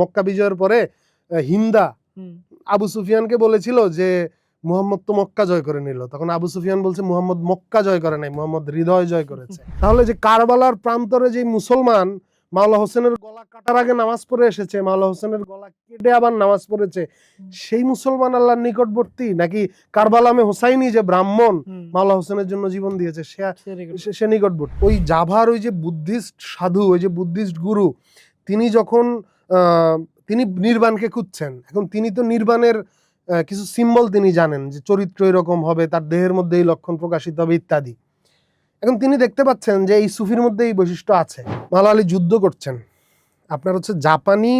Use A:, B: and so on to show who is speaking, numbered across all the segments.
A: মক্কা বিজয়ের পরে হিন্দা আবু সুফিয়ানকে বলেছিল যে মুহাম্মদ তো মক্কা জয় করে নিল, তখন আবু সুফিয়ান বলছে মুহাম্মদ মক্কা জয় করে নাই, মুহাম্মদ হৃদয় জয় করেছে। তাহলে যে কারবালার প্রান্তরে যে মুসলমান মাওলা হোসেনের গলা কাটার আগে নামাজ পড়ে এসেছে, মাওলা হোসেনের গলা কেটে আবার নামাজ পড়েছে, সেই মুসলমান আল্লাহর নিকটবর্তী, নাকি কারবালামে হোসাইনি যে ব্রাহ্মণ মাওলা হোসেনের জন্য জীবন দিয়েছে সে নিকটবর্তী? ওই জাভার ওই যে বুদ্ধিস্ট সাধু, ওই যে বুদ্ধিস্ট গুরু, তিনি যখন তিনি নির্বাণকে খুঁজছেন, এখন তিনি তো নির্বাণের কিছু সিম্বল তিনি জানেন যে চরিত্র এরকম হবে, তার দেহের মধ্যে এই লক্ষণ প্রকাশিত হবে ইত্যাদি। এখন তিনি দেখতে পাচ্ছেন যে এই সুফির মধ্যে এই বৈশিষ্ট্য আছে। মাওলা আলী যুদ্ধ করছেন, আপনার হচ্ছে জাপানি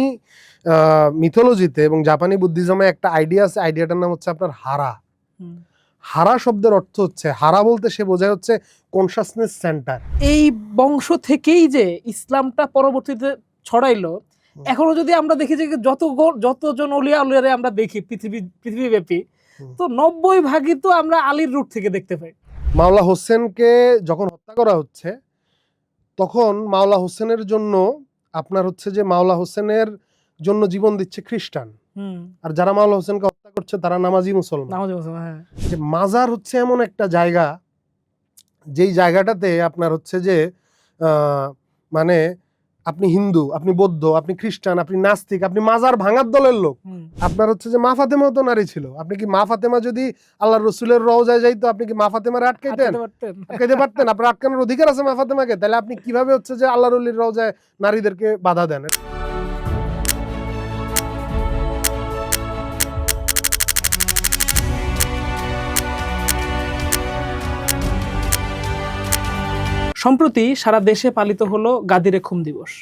A: মিথোলজিতে এবং জাপানি বুদ্ধিজমে একটা আইডিয়া আছে, আইডিয়াটার নাম হচ্ছে আপনার হারা। হারা শব্দের অর্থ হচ্ছে, হারা বলতে সে বোঝায় হচ্ছে কনসাসনেস সেন্টার।
B: এই বংশ থেকেই যে ইসলামটা পরবর্তীতে ছড়াইলো, এখনো যদি আমরা দেখি যে যতজন ওলিয়া উলিয়ারে আমরা দেখি পৃথিবীব্যাপী, তো 90% তো আমরা আলীর রুট থেকে দেখতে পাই।
A: মাওলা হোসেনকে যখন হত্যা করা হচ্ছে, তখন মাওলা হোসেনের জন্য আপনার হচ্ছে যে মাওলা হোসেনের জন্য জীবন দিচ্ছে খ্রিস্টান, আর যারা মাওলা হোসেনকে হত্যা করছে তারা নামাজি মুসলমান। যে মাজার হচ্ছে এমন একটা জায়গা, যেই জায়গাটাতে আপনার হচ্ছে যে মানে আপনি হিন্দু, আপনি বৌদ্ধ, আপনি খ্রিস্টান, আপনি নাস্তিক, আপনি মাজার ভাঙার দলের লোক। আপনার হচ্ছে যে মা ফাতেমাও তো নারী ছিল, আপনি কি মা ফাতেমা যদি আল্লাহ রসুলের রওজায় যাইতো, আপনি কি মা ফাতেমারে আটকাইতে পারতেন? আপনার আটকানোর অধিকার আছে মা ফাতেমাকে, তাহলে আপনি কিভাবে হচ্ছে যে আল্লাহর ওলির রওজায় নারীদেরকে বাধা দেন?
B: সম্প্রতি সারা দেশে পালিত হলো গাদিরে খুম দিবস।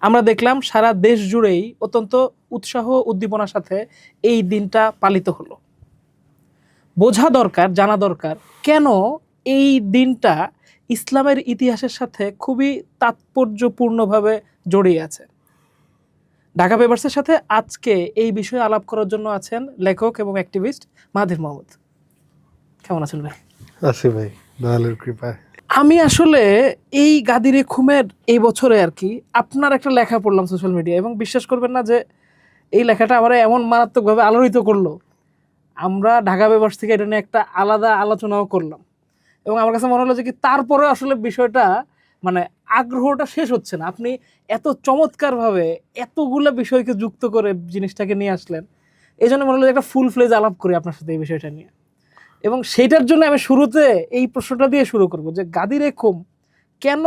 B: আমরা দেখলাম সারা দেশ জুড়েই অত্যন্ত উৎসাহ উদ্দীপনার সাথে এই দিনটা পালিত হলো। বোঝা দরকার, জানা দরকার কেন এই দিনটা ইসলামের ইতিহাসের সাথে খুবই তাৎপর্যপূর্ণভাবে জড়িয়ে আছে। ঢাকা পেপারসের সাথে আজকে এই বিষয়ে আলাপ করার জন্য আছেন লেখক এবং অ্যাক্টিভিস্ট মাহাথির মোহাম্মদ। কেমন আছেন ভাই?
A: আছি ভাই, দয়ালের কৃপায়।
B: আমি আসলে এই গাদিরে খুমের এই বছরে আর কি আপনার একটা লেখা পড়লাম সোশ্যাল মিডিয়া, এবং বিশ্বাস করবেন না যে এই লেখাটা আমার এমন মারাত্মকভাবে আলোড়িত করলো, আমরা ঢাকা পেপারস থেকে এটা নিয়ে একটা আলাদা আলোচনাও করলাম। এবং আমার কাছে মনে হলো যে কি তারপরে আসলে বিষয়টা মানে আগ্রহটা শেষ হচ্ছে না। আপনি এত চমৎকারভাবে এতগুলো বিষয়কে যুক্ত করে জিনিসটাকে নিয়ে আসলেন, এই জন্য মনে হলো যে একটা ফুল ফ্লেজ আলাপ করি আপনার সাথে এই বিষয়টা নিয়ে। এবং সেইটার জন্য আমি শুরুতে এই প্রশ্নটা দিয়ে শুরু করব যে গাদিরে খুম কেন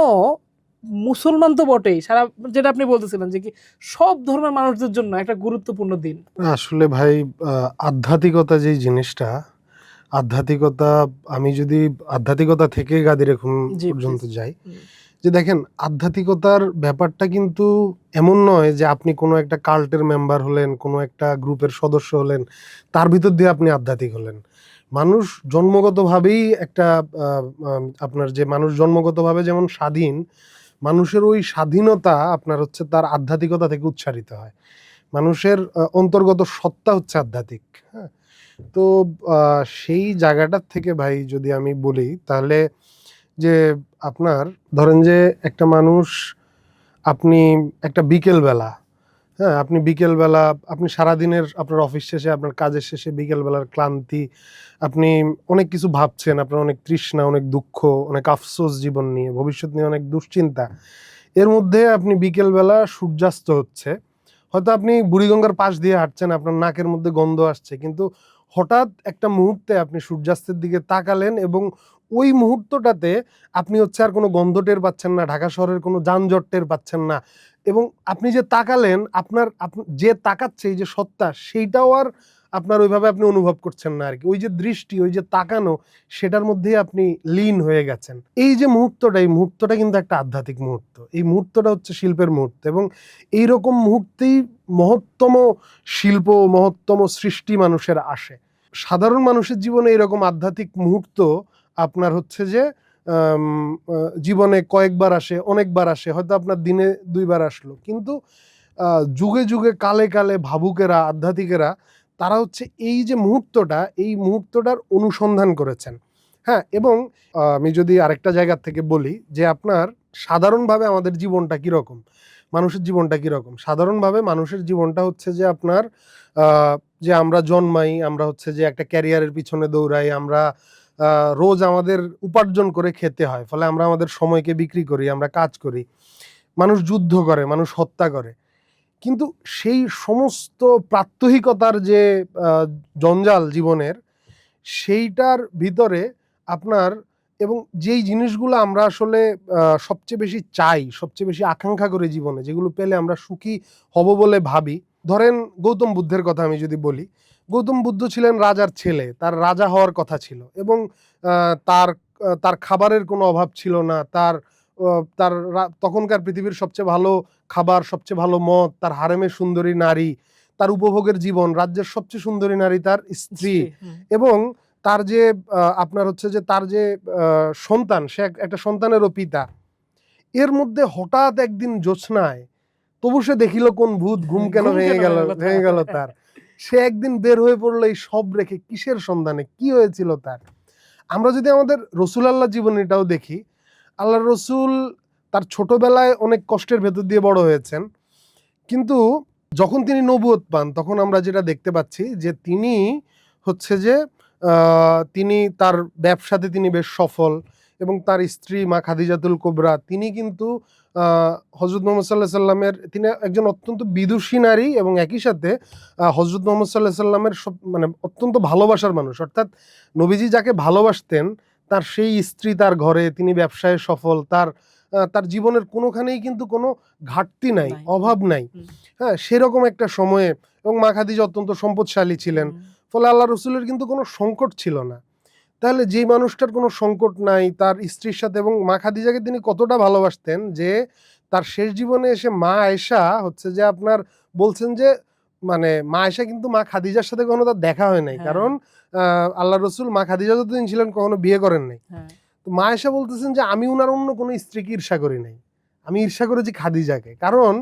B: মুসলমান তো বটেই, সারা যেটা আপনি বলতেছিলেন যে কি সব ধর্মের মানুষদের জন্য একটা গুরুত্বপূর্ণ দিন।
A: আসলে ভাই আধ্যাত্মিকতা যেই জিনিসটা, আধ্যাত্মিকতা, আমি যদি আধ্যাত্মিকতা থেকে গাদিরে খুম পর্যন্ত যাই, যে দেখেন আধ্যাত্মিকতার ব্যাপারটা কিন্তু এমন নয় যে আপনি কোনো একটা কাল্টের মেম্বার হলেন, কোনো একটা গ্রুপের সদস্য হলেন, তার ভিতর দিয়ে আপনি আধ্যাত্মিক হলেন। মানুষ জন্মগতভাবেই একটা আপনার যে মানুষ জন্মগতভাবে যেমন স্বাধীন, মানুষের ওই স্বাধীনতা আপনার হচ্ছে তার আধ্যাত্মিকতা থেকে উচ্চারিত হয়। মানুষের অন্তর্গত সত্তা হচ্ছে আধ্যাত্মিক। হ্যাঁ, তো সেই জায়গাটার থেকে ভাই যদি আমি বলি, তাহলে যে আপনার ধরেন যে একটা মানুষ, আপনি একটা বিকেলবেলা, হ্যাঁ আপনি বিকেলবেলা, আপনি সারাদিনের আপনার অফিস শেষে, আপনার কাজের শেষে বিকেলবেলার ক্লান্তি, আপনি অনেক কিছু ভাবছেন, আপনার অনেক তৃষ্ণা, অনেক দুঃখ, অনেক আফসোস জীবন নিয়ে, ভবিষ্যৎ নিয়ে অনেক দুশ্চিন্তা। এর মধ্যে আপনি বিকেলবেলা সূর্যাস্ত হচ্ছে, হয়তো আপনি বুড়িগঙ্গার পাশ দিয়ে হাঁটছেন, আপনার নাকের মধ্যে গন্ধ আসছে, কিন্তু হঠাৎ একটা মুহূর্তে আপনি সূর্যাস্তের দিকে তাকালেন এবং ওই মুহূর্তটাতে আপনি হচ্ছে আর কোনো গন্ধ টের পাচ্ছেন না, ঢাকা শহরের কোনো যানজট টের পাচ্ছেন না, এবং আপনি যে তাকালেন, আপনার যে তাকাচ্ছে এই যে সত্তা, সেইটাও আর আপনার ওইভাবে আপনি অনুভব করছেন না আর কি। ওই যে দৃষ্টি, ওই যে তাকানো, সেটার মধ্যেই আপনি লীন হয়ে গেছেন। এই যে মুহূর্তটা, এই মুহূর্তটা কিন্তু একটা আধ্যাত্মিক মুহূর্ত। এই মুহূর্তটা হচ্ছে শিল্পের মুহূর্ত, এবং এইরকম মুহূর্তেই মহত্তম শিল্প, মহত্তম সৃষ্টি মানুষের আসে। সাধারণ মানুষের জীবনে এরকম আধ্যাত্মিক মুহূর্ত আপনার হচ্ছে যে জীবনে কয়েকবার আসে, অনেকবার আসে, হয়তো আপনার দিনে 2 বার আসলো, কিন্তু যুগে যুগে কালে কালে ভাবুকেরা, আধ্যাত্মিকেরা, তারা হচ্ছে এই যে মুহূর্তটা, এই মুহূর্তটার অনুসন্ধান করেছেন। হ্যাঁ, এবং আমি যদি আরেকটা জায়গা থেকে বলি যে আপনার সাধারণভাবে আমাদের জীবনটা কীরকম, মানুষের জীবনটা কিরকম। সাধারণভাবে মানুষের জীবনটা হচ্ছে যে আপনার যে আমরা জন্মাই, আমরা হচ্ছে যে একটা ক্যারিয়ারের পিছনে দৌড়াই, আমরা রোজ আমাদের উপার্জন করে খেতে হয়, ফলে আমরা আমাদের সময়কে বিক্রি করি, আমরা কাজ করি, মানুষ যুদ্ধ করে, মানুষ হত্যা করে। কিন্তু সেই সমস্ত প্রাত্যহিকতার যে জঞ্জাল জীবনের, সেইটার ভিতরে আপনার এবং যেই জিনিসগুলো আমরা আসলে সবচেয়ে বেশি চাই, সবচেয়ে বেশি আকাঙ্ক্ষা করি জীবনে, যেগুলো পেলে আমরা সুখী হব বলে ভাবি, ধরেন গৌতম বুদ্ধের কথা আমি যদি বলি, গৌতম বুদ্ধ ছিলেন রাজার ছেলে, তার রাজা হওয়ার কথা ছিল এবং তার তার খাবারের কোনো অভাব ছিল না, তার তার তখনকার পৃথিবীর সবচেয়ে ভালো খাবার, সবচেয়ে ভালো মদ, তার হারেমে সুন্দরী নারী, তার উপভোগের জীবন, রাজ্যের সবচেয়ে সুন্দরী নারী তার স্ত্রী, এবং তার যে আপনার হচ্ছে যে তার যে সন্তান, সে একটা সন্তানেরও পিতা। এর মধ্যে হঠাৎ একদিন জ্যোৎস্নায় তবু সে দেখিল কোন ভূত, ঘুম কেন ভেঙে গেল তার। সে একদিন বের হয়ে পড়লো এই সব রেখে, কিসের সন্ধানে, কি হয়েছিল তার। আমরা যদি আমাদের রসুল আল্লাহ জীবনীটাও দেখি, আল্লাহ রসুল তার ছোটবেলায় অনেক কষ্টের ভেতর দিয়ে বড় হয়েছেন, কিন্তু যখন তিনি নবুয়ত পান তখন আমরা যেটা দেখতে পাচ্ছি যে তিনি হচ্ছে যে তিনি তার ব্যবসাতে তিনি বেশ সফল, এবং তার স্ত্রী মা খাদিজাতুল কুবরা, তিনি কিন্তু হজরত মোহাম্মদ সাল্লাহ সাল্লামের, তিনি একজন অত্যন্ত বিদুষী নারী এবং একই সাথে হজরত মোহাম্মদ সাল্লাহ সাল্লামের মানে অত্যন্ত ভালোবাসার মানুষ। অর্থাৎ নবীজি যাকে ভালোবাসতেন তার সেই স্ত্রী তার ঘরে, তিনি ব্যবসায় সফল, তার জীবনের কোনোখানেই কিন্তু কোনো ঘাটতি নাই, অভাব নাই। হ্যাঁ, সেরকম একটা সময়ে, এবং মা খাদিজা অত্যন্ত সম্পদশালী ছিলেন, ফলে আল্লাহ রসুলের কিন্তু কোনো সংকট ছিল না। তাহলে যেই মানুষটার কোনো সংকট নাই, তার স্ত্রীর সাথে, এবং মা খাদিজাকে তিনি কতটা ভালোবাসতেন যে তার শেষ জীবনে এসে মা আয়েশা হচ্ছে যে আপনার বলছেন যে মানে মা আয়েশা কিন্তু মা খাদিজার সাথে কখনো তার দেখা হয় নাই, কারণ আল্লাহ রসুল মা খাদিজা যতদিন ছিলেন কখনো বিয়ে করেন নাই। তো মা আয়েশা বলতেছেন যে আমি উনার অন্য কোনো স্ত্রীকে ঈর্ষা করি নাই, আমি ঈর্ষা করেছি খাদিজাকে, কারণ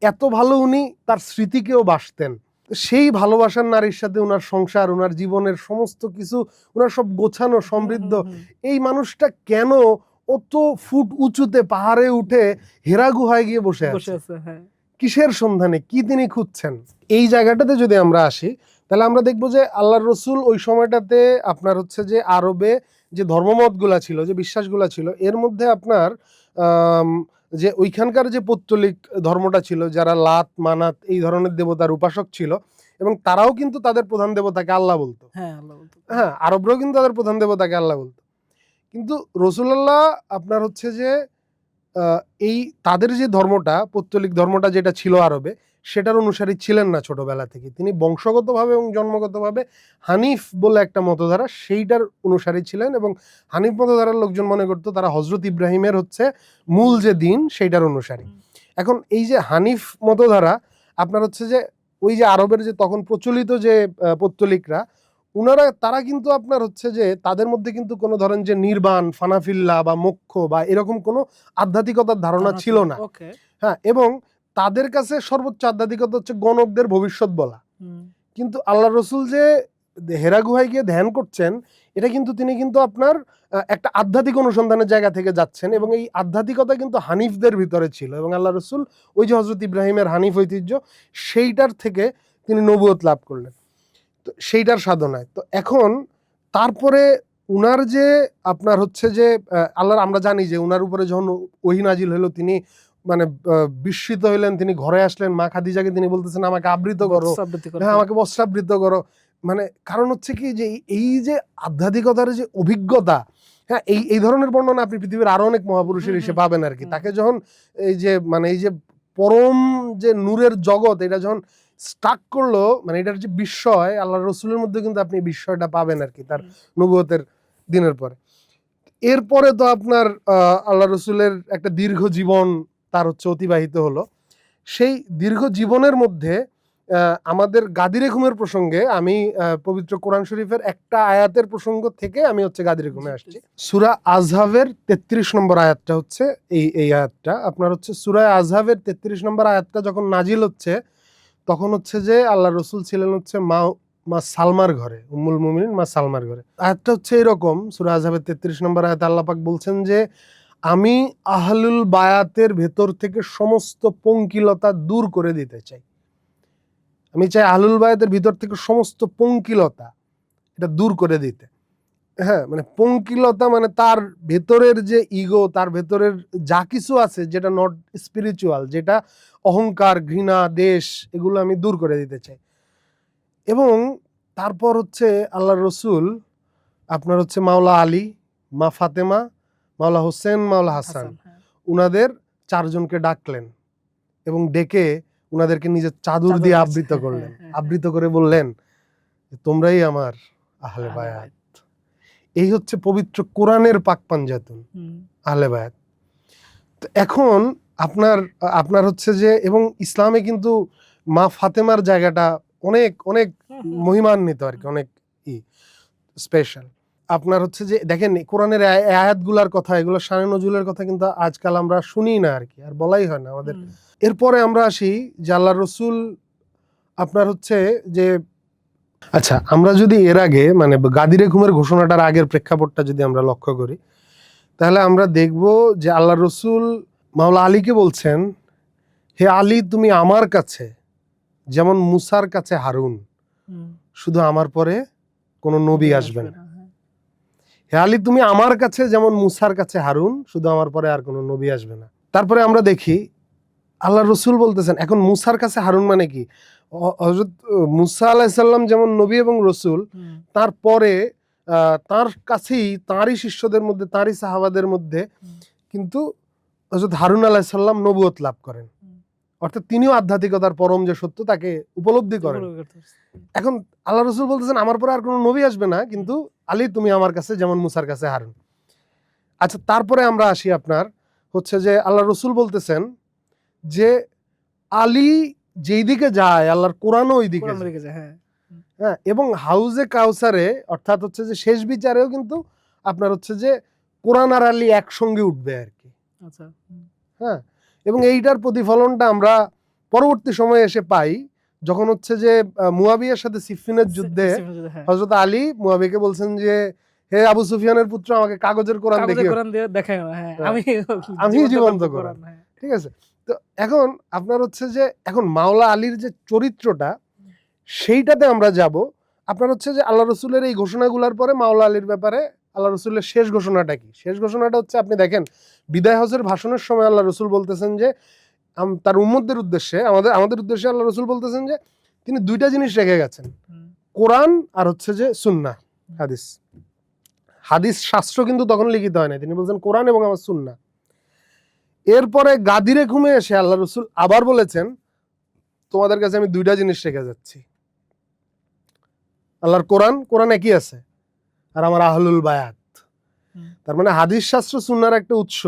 A: এত ভালো উনি তার স্মৃতিকেও বাসতেন। সেই ভালোবাসার নারীর সাথে উনার সংসার, উনার জীবনের সমস্ত কিছু, উনার সব গোছানো সমৃদ্ধ, এই মানুষটা কেন অত ফুট উঁচুতে পাহাড়ে উঠে হেরা গুহায় গিয়ে বসে আছে? কিসের সন্ধানে, কি তিনি খুঁজছেন? এই জায়গাটাতে যদি আমরা আসি তাহলে আমরা দেখবো যে আল্লাহর রসুল ওই সময়টাতে আপনার হচ্ছে যে আরবে যে ধর্মমতগুলা ছিল, যে বিশ্বাসগুলা ছিল, এর মধ্যে আপনার যে ওইখানকার যে পৌত্তলিক ধর্মটা ছিল, যারা লাত মানাত এই ধরনের দেবতার উপাসক ছিল, এবং তারাও কিন্তু তাদের প্রধান দেবতাকে আল্লাহ বলতো। হ্যাঁ, আরবরাও কিন্তু তাদের প্রধান দেবতাকে আল্লাহ বলতো। কিন্তু রাসূলুল্লাহ আপনার হচ্ছে যে এই তাদের যে ধর্মটা, পৌত্তলিক ধর্মটা যেটা ছিল আরবে, সেটার অনুসারী ছিলেন না ছোটবেলা থেকে। তিনি বংশগতভাবে এবং জন্মগতভাবে হানিফ বলে একটা মতধারা, সেইটার অনুসারী ছিলেন, এবং হানিফ মতধারার লোকজন মনে করতো তারা হজরত ইব্রাহিমের হচ্ছে মূল যে দিন সেইটার অনুসারী। এখন এই যে হানিফ মতধারা আপনার হচ্ছে যে ওই যে আরবের যে তখন প্রচলিত যে পৌত্তলিকরা, তারা কিন্তু আপনার হচ্ছে যে তাদের মধ্যে কিন্তু কোনো ধরেন যে নির্বাণ, ফানাফিল্লা বা মোক্ষ বা এরকম কোনো আধ্যাত্মিকতার ধারণা ছিল না। হ্যাঁ, এবং তাদের কাছে সর্বোচ্চ আধ্যাত্মিকতা হচ্ছে গণকদের ভবিষ্যৎ বলা। কিন্তু আল্লাহ রসুল যে হেরা গুহায় গিয়ে ধ্যান করছেন, এটা কিন্তু তিনি কিন্তু আপনার একটা আধ্যাত্মিক অনুসন্ধানের জায়গা থেকে যাচ্ছেন, এবং এই আধ্যাত্মিকতা কিন্তু হানিফদের ভিতরে ছিল, এবং আল্লাহ রসুল ওই যে হজরত ইব্রাহিমের হানিফ ঐতিহ্য, সেইটার থেকে তিনি নবুয়ত লাভ করলেন, তো সেইটার সাধনায়। তো এখন তারপরে উনার যে আপনার হচ্ছে যে আল্লাহর, আমরা জানি যে উনার উপরে যখন ওহী নাজিল হলো, তিনি মানে বিস্মিত হইলেন, তিনি ঘরে আসলেন, মা খাদিজাকে তিনি বলতেছেন আমাকে আবৃত করো, হ্যাঁ আমাকে বস্ত্রাবৃত করো। মানে কারণ হচ্ছে কি যে এই যে আধ্যাত্মিকতার যে অভিজ্ঞতা, হ্যাঁ এই ধরনের বর্ণনা আপনি পৃথিবীর আরো অনেক মহাপুরুষের এসে পাবেন আর কি। তাকে যখন এই যে মানে এই যে পরম যে নূরের জগৎ, এটা যখন স্টাক করলো, মানে এটার যে বিস্ময়, আল্লাহ রসুলের মধ্যে কিন্তু আপনি বিস্ময়টা পাবেন আর কি তার নবুয়তের দিনের পরে। এরপরে তো আপনার আল্লাহ রসুলের একটা দীর্ঘ জীবন তার হচ্ছে অতিবাহিত হলো। সেই দীর্ঘ জীবনের মধ্যে আমাদের গাদিরে ঘুমের প্রসঙ্গে আমি পবিত্র কোরআন শরীফের একটা আয়াতের প্রসঙ্গ থেকে আমি হচ্ছে গাদিরে ঘুমে আসছি। সূরা আযহাবের 33 নম্বর আয়াতটা হচ্ছে এই আয়াতটা আপনার হচ্ছে সূরা আযহাবের 33 নম্বর আয়াতটা যখন নাজিল হচ্ছে, তখন হচ্ছে যে আল্লাহ রসুল ছিলেন হচ্ছে মা সালমার ঘরে, উম্মুল মুমিনিন মা সালমার ঘরে। আয়াতটা হচ্ছে এরকম, সূরা আযহাবের 33 নম্বর আয়াতে আল্লাহ পাক বলছেন যে আমি আহলুল বায়াতের ভেতর থেকে সমস্ত পঙ্কিলতা দূর করে দিতে চাই। আমি চাই আহলুল বায়াতের ভিতর থেকে সমস্ত পঙ্কিলতা এটা দূর করে দিতে। হ্যাঁ, মানে পঙ্কিলতা মানে তার ভেতরের যে ইগো, তার ভেতরের যা কিছু আছে যেটা নট স্পিরিচুয়াল, যেটা অহংকার, ঘৃণা, দেশ, এগুলো আমি দূর করে দিতে চাই। এবং তারপর হচ্ছে আল্লাহ রসুল আপনার হচ্ছে মাওলা আলী, মা ফাতেমা, মাওলা হোসেন, মাওলা হাসান, উনাদের 4 জনকে ডাকলেন এবং ডেকে উনাদেরকে নিজের চাদর দিয়ে আবৃত করলেন। আবৃত করে বললেন তোমরাই আমার আহলে বায়াত। এই হচ্ছে পবিত্র কোরআনের পাক পাঞ্জাতুন, আহলে বায়াত। তো এখন আপনার হচ্ছে যে, এবং ইসলামে কিন্তু মা ফাতেমার জায়গাটা অনেক অনেক মহিমান্বিত আর কি, অনেক স্পেশাল। আপনার হচ্ছে যে দেখেন কোরআনের আয়াতগুলার কথা, এগুলো শানে নজুলের কথা কিন্তু আজকাল আমরা শুনি না আর কি, আর বলাই হয় না আমাদের। এরপরে আমরা আসি যে আল্লাহ রসুল আপনার হচ্ছে যে, আচ্ছা আমরা যদি এর আগে মানে গাদিরে ঘুমের ঘোষণাটার আগের প্রেক্ষাপটটা যদি আমরা লক্ষ্য করি, তাহলে আমরা দেখব যে আল্লাহ রসুল মাওলা আলীকে বলছেন, হে আলী তুমি আমার কাছে যেমন মুসার কাছে হারুন, শুধু আমার পরে কোনো নবী আসবে না। হে আলী তুমি আমার কাছে যেমন মুসার কাছে হারুন, শুধু আমার পরে আর কোনো নবী আসবে না। তারপরে আমরা দেখি আল্লাহ রসুল বলতেছেন, এখন মুসার কাছে হারুন মানে কি, হযরত মুসা আলাইহিস সালাম যেমন নবী এবং রসুল, তারপরে তার কাছেই তাঁরই শিষ্যদের মধ্যে, তাঁরই সাহাবাদের মধ্যে কিন্তু হযরত হারুন আলাইহিস সালাম নবুয়ত লাভ করেন, অর্থাৎ তিনিও আধ্যাত্মিকতার পরম যে সত্য তাকে উপলব্ধি করেন। এখন আল্লাহ রসুল বলতেছেন আমার পরে আর কোনো নবী আসবে না, কিন্তু আলী তুমি আমার কাছে যেমন মুসার কাছে হারুন। আচ্ছা তারপরে আমরা আসি আপনার হচ্ছে যে আল্লাহ রসুল বলতেছেন যে আলী যেই দিকে যায় আল্লাহর কোরআনও ওই দিকে যায়। হ্যাঁ, এবং হাউজে কাউসারে অর্থাৎ হচ্ছে যে শেষ বিচারেও কিন্তু আপনার হচ্ছে যে কোরআন আর আলী একসঙ্গে উঠবে আর কি। আচ্ছা, হ্যাঁ, এবং এইটার প্রতিফলনটা আমরা পরবর্তী সময়ে এসে পাই, যখন হচ্ছে যে মুয়াবিয়ার সাথে সিফিনের যুদ্ধে হযরত আলী মুয়াবিয়াকে বলছেন যে হে আবু সুফিয়ানের পুত্র আমাকে কাগজের কোরআন দেখাও, আমি জীবন্ত কোরআন। ঠিক আছে, তো এখন আপনার হচ্ছে যে এখন মাওলা আলীর যে চরিত্রটা সেইটাতে আমরা যাব। আপনার হচ্ছে যে আল্লাহ রসুলের এই ঘোষণাগুলোর পরে মাওলা আলীর ব্যাপারে আল্লাহ রসুলের শেষ ঘোষণাটা কি? শেষ ঘোষণাটা হচ্ছে আপনি দেখেন বিদায় হজের ভাষণের সময় আল্লাহ রসুল বলতেছেন যে তার উম্মতদের উদ্দেশ্যে, আমাদের উদ্দেশ্যে আল্লাহ রসুল বলতেছেন যে তিনি 2টা জিনিস রেখে গেছেন, কোরআন আর হচ্ছে যে সুন্নাহ, হাদিস শাস্ত্র কিন্তু তখন লিখিত হয় না, তিনি বলছেন কোরআন এবং আমার সুন্নাহ। এরপরে গাদিরে ঘুমে এসে আল্লাহ রসুল আবার বলেছেন তোমাদের কাছে আমি 2টা জিনিস রেখে যাচ্ছি, আল্লাহর কোরআন একই আছে, আর আমার আহলুল বায়াত। তার মানে হাদিস শাস্ত্র সুন্নাহর একটা উৎস,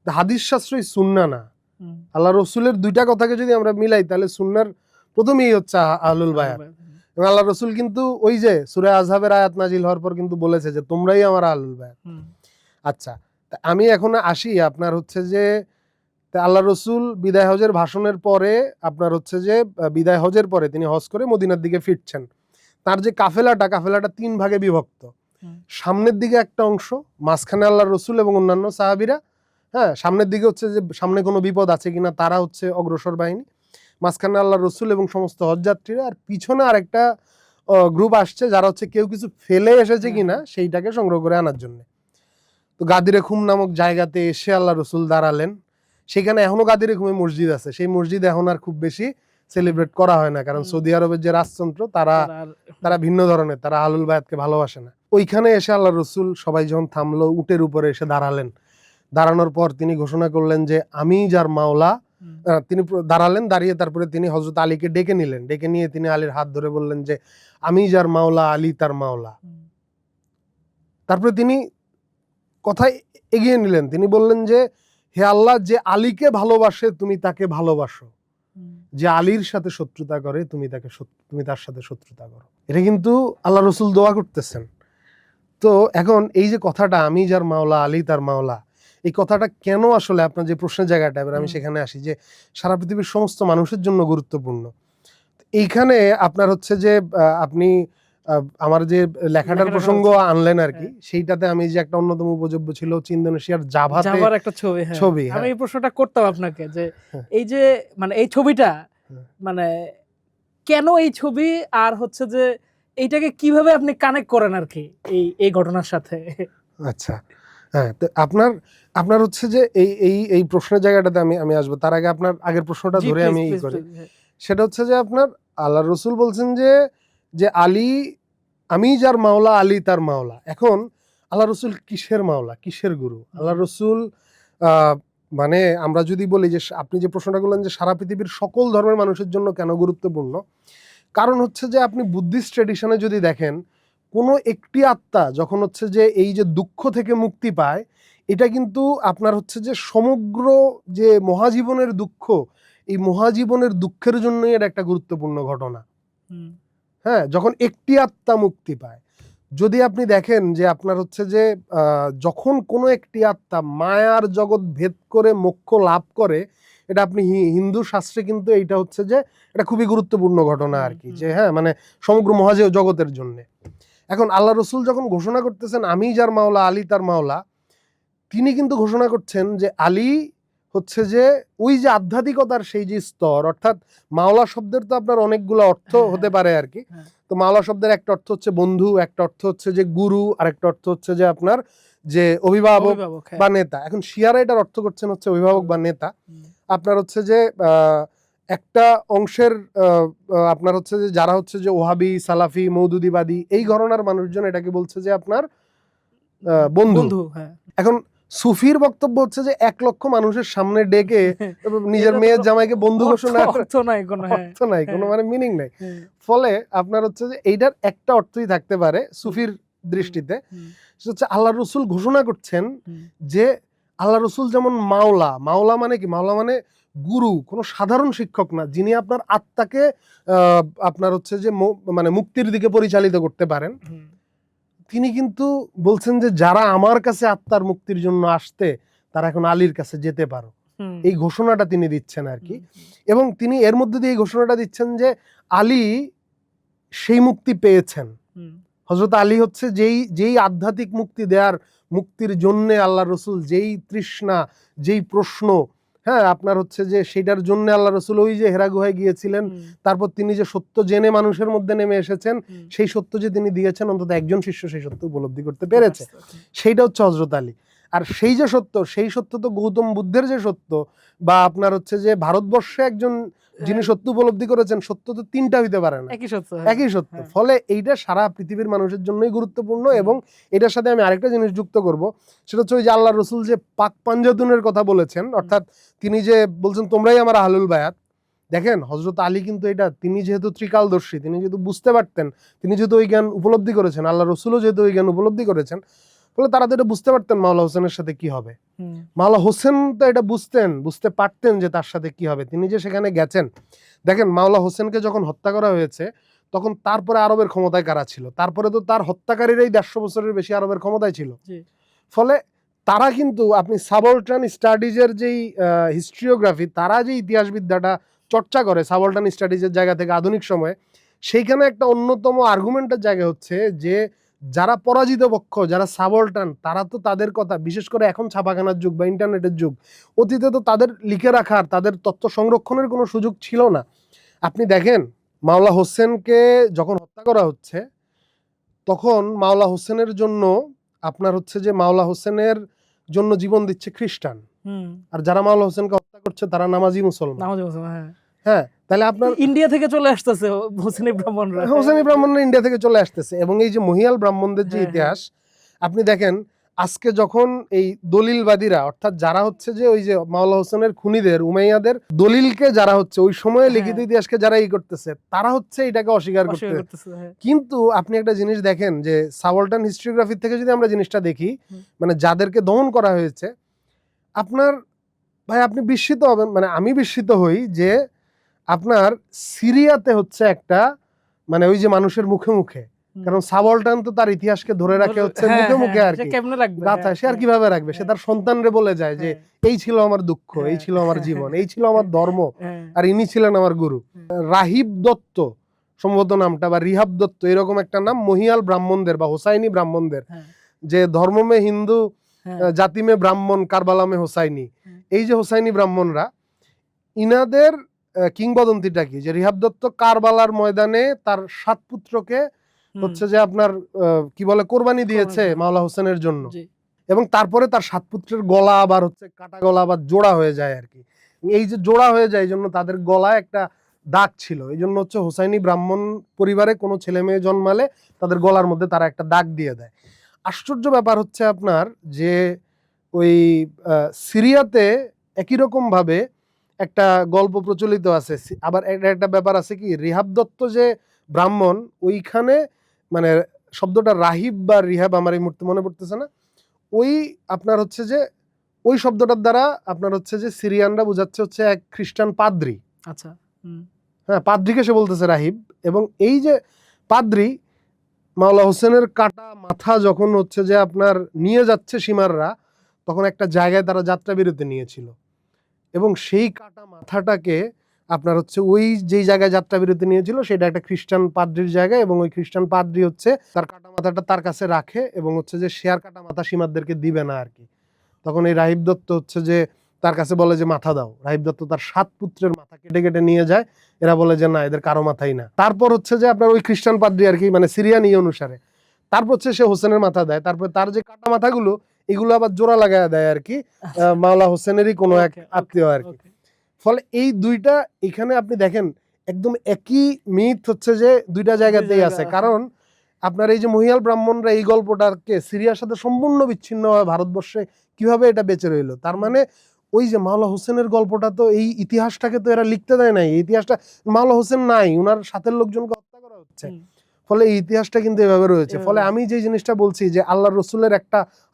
A: হাদিস শাস্ত্রই সুন্নাহ না। আল্লাহ রসুলের 2টা কথাকে যদি আমরা মিলাই তাহলে সুন্নাহর প্রথমেই হচ্ছে আহলুল বায়াত। এবং আল্লাহ রসুল কিন্তু ওই যে সূরা আযহাবের আয়াত নাজিল হওয়ার পর কিন্তু বলেছে যে তোমরাই আমার আহলুল বায়াত। আচ্ছা, আমি এখন আসি আপনার হচ্ছে যে আল্লাহ রসুল বিদায় হজের ভাষণের পরে আপনার হচ্ছে যে বিদায় হজের পরে তিনি হজ করে মদিনার দিকে ফিরছেন। তার যে কাফেলাটা 3 ভাগে বিভক্ত, সামনের দিকে একটা অংশ, মাঝখানে আল্লাহ রসুল এবং অন্যান্য সাহাবীরা, হ্যাঁ, সামনের দিকে হচ্ছে যে সামনে কোনো বিপদ আছে কিনা তারা হচ্ছে অগ্রসর বাহিনী, মাঝখানে আল্লাহ রসুল এবং সমস্ত হজযাত্রীরা, আর পিছনে আরেকটা গ্রুপ আসছে যারা হচ্ছে কেউ কিছু ফেলে এসেছে কিনা সেইটাকে সংগ্রহ করে আনার জন্য। তো গাদিরে খুম নামক জায়গাতে এসে আল্লাহ রসুল দাঁড়ালেন। সেখানে এখনো গাদিরে খুমে মসজিদ আছে, সেই মসজিদ এখন আর খুব বেশি সেলিব্রেট করা হয় না, কারণ সৌদি আরবের যে রাজতন্ত্র তারা ভিন্ন ধরনের, তারা আহলুল বায়াতকে ভালোবাসে না। ওইখানে এসে আল্লাহ রসুল সবাই যখন থামলো, উটের উপরে এসে দাঁড়ালেন। দাঁড়ানোর পর তিনি ঘোষণা করলেন যে আমি যার মাওলা, তিনি দাঁড়ালেন, দাঁড়িয়ে তারপরে তিনি হযরত আলীকে ডেকে নিলেন, ডেকে নিয়ে তিনি আলীর হাত ধরে বললেন যে আমি যার মাওলা আলী তার মাওলা। তারপরে তিনি কথা এগিয়ে নিলেন, তিনি বললেন যে হে আল্লাহ, যে আলীকে ভালোবাসে তুমি তাকে ভালোবাসো, যে আলীর সাথে শত্রুতা করে তুমি তার সাথে শত্রুতা করো। এটা কিন্তু আল্লাহ রসুল দোয়া করতেছেন। তো এখন এই যে কথাটা আমি যার মাওলা আলী তার মাওলা, এই কথাটা কেন আসলে আপনার যে প্রশ্নের জায়গাটা, এবার আমি সেখানে আসি যে সারা পৃথিবীর সমস্ত মানুষের জন্য গুরুত্বপূর্ণ। এইখানে আপনার হচ্ছে যে আপনি আমার যে লেখাটার প্রসঙ্গ আনলেন আর কি, সেইটাতে আমি যে একটা অন্যতম উপযোগ্য ছিল হচ্ছে ইন্দোনেশিয়ার জাভার একটা ছবি।
B: আমি এই প্রশ্নটা করতাম আপনাকে যে এই যে মানে এই ছবিটা মানে কেন এই ছবি, আর হচ্ছে যে এইটাকে কিভাবে আপনি কানেক্ট করেন আর কি এই ঘটনার সাথে?
A: আচ্ছা, হ্যাঁ, তো আপনার হচ্ছে যে এই প্রশ্নের জায়গাটাতে আমি আসবো। তার আগে আপনার আগের প্রশ্নটা ধরে আমি করি। সেটা হচ্ছে যে আপনার আল্লাহ রসুল বলছেন যে আলী, আমি যার মাওলা আলী তার মাওলা। এখন আল্লাহ রসুল কিসের মাওলা, কিসের গুরু? আল্লাহ রসুল মানে আমরা যদি বলি যে আপনি যে প্রশ্নটা করলেন যে সারা পৃথিবীর সকল ধর্মের মানুষের জন্য কেন গুরুত্বপূর্ণ, কারণ হচ্ছে যে আপনি বুদ্ধিস্ট ট্রেডিশনে যদি দেখেন, কোনো একটি আত্মা যখন হচ্ছে যে এই যে দুঃখ থেকে মুক্তি পায়, এটা কিন্তু আপনার হচ্ছে যে সমগ্র যে মহাজীবনের দুঃখ, এই মহাজীবনের দুঃখের জন্যই এটা একটা গুরুত্বপূর্ণ ঘটনা। হ্যাঁ, যখন একটি আত্মা মুক্তি পায়, যদি আপনি দেখেন যে আপনার হচ্ছে যে যখন কোনো একটি আত্মা মায়ার জগৎ ভেদ করে মোক্ষ লাভ করে, এটা আপনি হিন্দু শাস্ত্রে কিন্তু এইটা হচ্ছে যে এটা খুবই গুরুত্বপূর্ণ ঘটনা আর কি, যে হ্যাঁ মানে সমগ্র জগতের জন্য। এখন আল্লাহ রসুল যখন ঘোষণা করতেছেন আমি যার মাওলা আলী তার মাওলা, তিনি কিন্তু ঘোষণা করছেন যে আলী হচ্ছে যে ওই যে আধ্যাত্মিকতার সেই যে স্তর, অর্থাৎ মাওলা শব্দের তো আপনার অনেকগুলো অর্থ হতে পারে আর কি। তো মাওলা শব্দের একটা অর্থ হচ্ছে বন্ধু, একটা অর্থ হচ্ছে যে গুরু, আর একটা অর্থ হচ্ছে যে আপনার যে অভিভাবক বা নেতা। এখন শিয়ারা এটার অর্থ করছেন হচ্ছে অভিভাবক বা নেতা। আপনার হচ্ছে যে একটা অংশের আপনার হচ্ছে যে যারা হচ্ছে যে ওহাবি, সালাফি, মৌদুদিবাদী এই ঘরানার মানুষজন এটাকে বলছে যে আপনার বন্ধু। এখন সুফির বক্তব্য হচ্ছে যে 1 লক্ষ মানুষের সামনে ডেকে নিজের মেয়ের জামাইকে বন্ধু ঘোষণা, অর্থ নাই কোনো মানে মিনিং নাই। ফলে আপনার হচ্ছে যে এইটার একটা অর্থই থাকতে পারে সুফির দৃষ্টিতে, সেটা হচ্ছে আল্লাহ রসুল ঘোষণা করছেন যে আল্লাহ রসুল যেমন মাওলা, মাওলা মানে কি? মাওলা মানে গুরু, কোনো সাধারণ শিক্ষক না, যিনি আপনার আত্মাকে আপনার হচ্ছে যে মানে মুক্তির দিকে পরিচালিত করতে পারেন। তিনি কিন্তু বলছেন যে যারা আমার কাছে আত্মার মুক্তির জন্য আসতে, তারা এখন আলীর কাছে যেতে পারো, এই ঘোষণাটা তিনি দিচ্ছেন আর কি। এবং তিনি এর মধ্যে দিয়ে এই ঘোষণাটা দিচ্ছেন যে আলী সেই মুক্তি পেয়েছেন। হযরত আলী হচ্ছে যেই আধ্যাত্মিক মুক্তি দেওয়ার, মুক্তির জন্য আল্লাহ রসুল যেই তৃষ্ণা, যেই প্রশ্ন, হ্যাঁ আপনার হচ্ছে যে সেটার জন্য আল্লাহ রসুল ওই যে হেরা গুহায় গিয়েছিলেন, তারপর তিনি যে সত্য জেনে মানুষের মধ্যে নেমে এসেছেন, সেই সত্য যে তিনি দিয়েছেন, অন্তত একজন শিষ্য সেই সত্য উপলব্ধি করতে পেরেছে, সেইটা হচ্ছে হযরত আলী। আর সেই যে সত্য, সেই সত্য তো গৌতম বুদ্ধের যে সত্য, বা আপনার হচ্ছে যে ভারতবর্ষে একজন যিনি সত্য উপলব্ধি করেছেন, সত্য তো 3টা হইতে পারে না, একই সত্য। ফলে এইটা সারা পৃথিবীর মানুষের জন্যই গুরুত্বপূর্ণ। এবং এটার সাথে আমি আরেকটা জিনিস যুক্ত করব, সেটা হচ্ছে ওই যে আল্লাহ রসুল যে পাক পাঞ্জাতুনের কথা বলেছেন, অর্থাৎ তিনি যে বলছেন তোমরাই আমার আহলুল বায়াত। দেখেন হযরত আলী কিন্তু এটা, তিনি যেহেতু ত্রিকালদর্শী, তিনি যেহেতু বুঝতে পারতেন, তিনি যেহেতু ওই জ্ঞান উপলব্ধি করেছেন, আল্লাহ রসুলও যেহেতু ওই জ্ঞান উপলব্ধি করেছেন, ফলে তারা তো এটা বুঝতে পারতেন মাওলা হোসেনের সাথে কি হবে। মাওলা হোসেন তো এটা বুঝতে পারতেন যে তার সাথে কি হবে। তিনি যে সেখানে গেছেন, দেখেন মাওলা হোসেনকে যখন হত্যা করা হয়েছে, তখন তারপরে আরবের ক্ষমতায় কারা ছিল? তারপরে তো তার হত্যাকারীরাই 150 বছরের বেশি আরবের ক্ষমতায় ছিল। ফলে তারা কিন্তু, আপনি সাবলটান স্টাডিজের যেই হিস্ট্রিওগ্রাফি, তারা যে ইতিহাসবিদ্যাটা চর্চা করে সাবলটান স্টাডিজের জায়গা থেকে আধুনিক সময়ে, সেইখানে একটা অন্যতম আর্গুমেন্টের জায়গা হচ্ছে যে যারা পরাজিত পক্ষ, যারা সাবলটান, তারা তো তাদের কথা, বিশেষ করে এখন ছাপাখানার যুগ বা ইন্টারনেটের যুগ, অতীতে তো তাদের লিখে রাখার, তাদের তথ্য সংরক্ষণের কোনো সুযোগ ছিল না। আপনি দেখেন মাওলা হোসেনকে যখন হত্যা করা হচ্ছে, তখন মাওলা হোসেনের জন্য আপনার হচ্ছে যে মাওলা হোসেনের জন্য জীবন দিচ্ছে খ্রিস্টান, আর যারা মাওলা হোসেনকে হত্যা করছে তারা নামাজি মুসলমান। হ্যাঁ, তাহলে আপনার
B: ইন্ডিয়া থেকে চলে আসতেছে হোসেনি ব্রাহ্মণরা,
A: ইন্ডিয়া থেকে চলে আসতেছে। এবং এই যে মহিয়াল ব্রাহ্মণদের যে ইতিহাস, আপনি দেখেন আজকে যখন এই দলিলবাদীরা, অর্থাৎ যারা হচ্ছে যে ওই যে মাওলা হোসেনের খুনিদের, উমাইয়াদের দলিলকে যারা হচ্ছে ওই সময়ে লিখিত ইতিহাসকে যারা করতেছে, তারা হচ্ছে এটাকে অস্বীকার করতেছে। কিন্তু আপনি একটা জিনিস দেখেন যে সাবলটান হিস্ট্রিওগ্রাফি থেকে যদি আমরা জিনিসটা দেখি, মানে যাদেরকে দমন করা হয়েছে, আপনার ভাই আপনি বিস্মিত হবেন, মানে আমি বিস্মিত হই যে আপনার সিরিয়াতে হচ্ছে একটা, মানে ওই যে মানুষের মুখে মুখে, কারণ সাবলটান তো তার ইতিহাসকে ধরে রাখে হচ্ছে মুখে মুখে আর কি, গাথায় সে আর কিভাবে রাখবে? সে তার সন্তানরে বলে যায় যে এই ছিল আমার দুঃখ, এই ছিল আমার জীবন, এই ছিল আমার ধর্ম, আর ইনি ছিলেন আমার গুরু। রাহিব দত্ত সম্ভবত নামটা, বা রিহাব দত্ত এরকম একটা নাম, মহিয়াল ব্রাহ্মণদের বা হোসাইনি ব্রাহ্মণদের, যে ধর্ম মে হিন্দু জাতি মে ব্রাহ্মণ কারবালা মে হোসাইনি, এই যে হোসাইনি ব্রাহ্মণরা, ইনাদের কিংবদন্তিটা কি, যে রিহাব দত্ত কারবালার ময়দানে তার 7 পুত্রকে হচ্ছে যে আপনার কি বলে কোরবানি দিয়েছে মাওলা হোসেনের জন্য, এবং তারপরে তার 7 পুত্রের গলা আবার হচ্ছে কাটা গলা আবার জোড়া হয়ে যায় আর কি। এই যে জোড়া হয়ে যায়, এই জন্য তাদের গলায় একটা দাগ ছিল, এই জন্য হচ্ছে হোসাইনি ব্রাহ্মণ পরিবারে কোনো ছেলে মেয়ে জন্মালে তাদের গলার মধ্যে তারা একটা দাগ দিয়ে দেয়। আশ্চর্য ব্যাপার হচ্ছে আপনার যে ওই সিরিয়াতে একই রকম ভাবে একটা গল্প প্রচলিত আছে। আবার একটা ব্যাপার আছে কি, রিহাব দত্ত যে ব্রাহ্মণ, ওইখানে মানে শব্দটা রাহিব বা রিহাব আমার এই মুহূর্তে মনে পড়তেছে না, ওই আপনার হচ্ছে যে ওই শব্দটার দ্বারা আপনার হচ্ছে যে সিরিয়ানরা বোঝাচ্ছে হচ্ছে এক খ্রিস্টান পাদ্রি।
B: আচ্ছা,
A: হ্যাঁ, পাদ্রিকে সে বলতেছে রাহিব। এবং এই যে পাদ্রি মাওলা হোসেনের কাটা মাথা যখন হচ্ছে যে আপনার নিয়ে যাচ্ছে সীমাররা, তখন একটা জায়গায় তারা যাত্রা বিরতি নিয়েছিল, এবং সেই কাটা মাথাটাকে আপনার হচ্ছে ওই যেই জায়গায় যাত্রা বিরতি নিয়েছিল সেটা একটা খ্রিস্টান পাদ্রির জায়গা, এবং ওই খ্রিস্টান পাদ্রি হচ্ছে তার কাটা মাথাটা তার কাছে রাখে, এবং হচ্ছে যে সে আর কাটা মাথা সীমারদেরকে দিবে না আর কি। তখন এই রাহিব দত্ত হচ্ছে যে তার কাছে বলে যে মাথা দাও, রাহিব দত্ত তার 7 পুত্রের মাথা কেটে কেটে নিয়ে যায়, এরা বলে যে না, এদের কারো মাথাই না। তারপর হচ্ছে যে আপনার ওই খ্রিস্টান পাদ্রি আর কি, মানে সিরিয়ান অনুসারে, তারপর হচ্ছে সে হোসেনের মাথা দেয়, তারপর তার যে কাটা মাথাগুলো এগুলো আবার জোড়া লাগায় দেয় আর কি, মাওলা হোসেনেরই কোনো এক আত্মীয় আর কি। ফলে এই দুইটা এখানে আপনি দেখেন একদম একই মিথ হচ্ছে যে দুইটা জায়গাতেই আছে। কারণ আপনার এই যে মহিয়াল ব্রাহ্মণরা এই গল্পটাকে সিরিয়ার সাথে সম্পূর্ণ বিচ্ছিন্নভাবে ভারতবর্ষে কিভাবে এটা বেঁচে রইল, তার মানে ওই যে মাওলা হোসেনের গল্পটা তো এই ইতিহাসটাকে তো এরা লিখতে দেয় নাই, এই ইতিহাসটা মাওলা হোসেন নাই, উনার সাথের লোকজনকে হত্যা করা হচ্ছে, ফলে এই ইতিহাসটা কিন্তু এভাবে রয়েছে। ফলে আমি যে জিনিসটা বলছি যে আল্লাহর রসুলের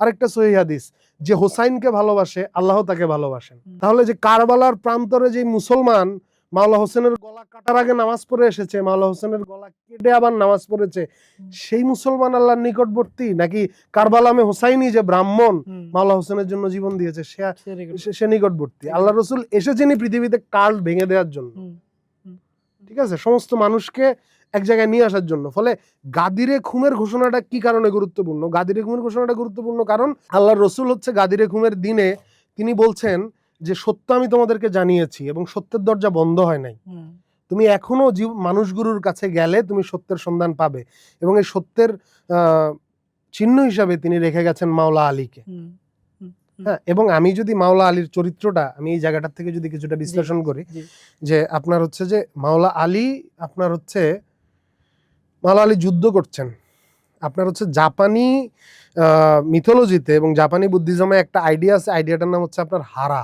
A: আরেকটা সহিহ হাদিস, যে হোসাইনকে ভালোবাসে আল্লাহ তাকে ভালোবাসেন। তাহলে যে কারবালার প্রান্তরে যে মুসলমান মাওলা হোসেনের গলা কাটার আগে নামাজ পড়ে এসেছে, মাওলা হোসেনের গলা কেটে আবার নামাজ পড়েছে, সেই মুসলমান আল্লাহর নিকটবর্তী, নাকি কারবালামে হোসাইনি যে ব্রাহ্মণ মাওলা হোসেনের জন্য জীবন দিয়েছে সে নিকটবর্তী? আল্লাহ রসুল এসেছেনই পৃথিবীতে কাল ভেঙে দেওয়ার জন্য, ঠিক আছে, সমস্ত মানুষকে এক জায়গায় নিয়ে আসার জন্য। ফলে গাদিরে খুমের ঘোষণাটা কি কারণে গুরুত্বপূর্ণ? গাদিরে খুমের ঘোষণাটা গুরুত্বপূর্ণ কারণ আল্লাহর রসুল হচ্ছে গাদিরে খুমের দিনে তিনি বলছেন যে সত্য আমি তোমাদেরকে জানিয়েছি এবং সত্যের দরজা বন্ধ হয় নাই, তুমি এখনো মানুষগুরুর কাছে গেলে তুমি সত্যের সন্ধান পাবে। এবং এই সত্যের চিহ্ন হিসাবে তিনি রেখে গেছেন মাওলা আলীকে। হ্যাঁ, এবং আমি যদি মাওলা আলীর চরিত্রটা আমি এই জায়গাটার থেকে যদি কিছুটা বিশ্লেষণ করি, যে আপনার হচ্ছে যে মাওলা আলী যুদ্ধ করছেন, আপনার হচ্ছে জাপানি মিথোলজিতে এবং জাপানি বুদ্ধিজমে একটা আইডিয়া আছে, আইডিয়াটার নাম হচ্ছে আপনার হারা।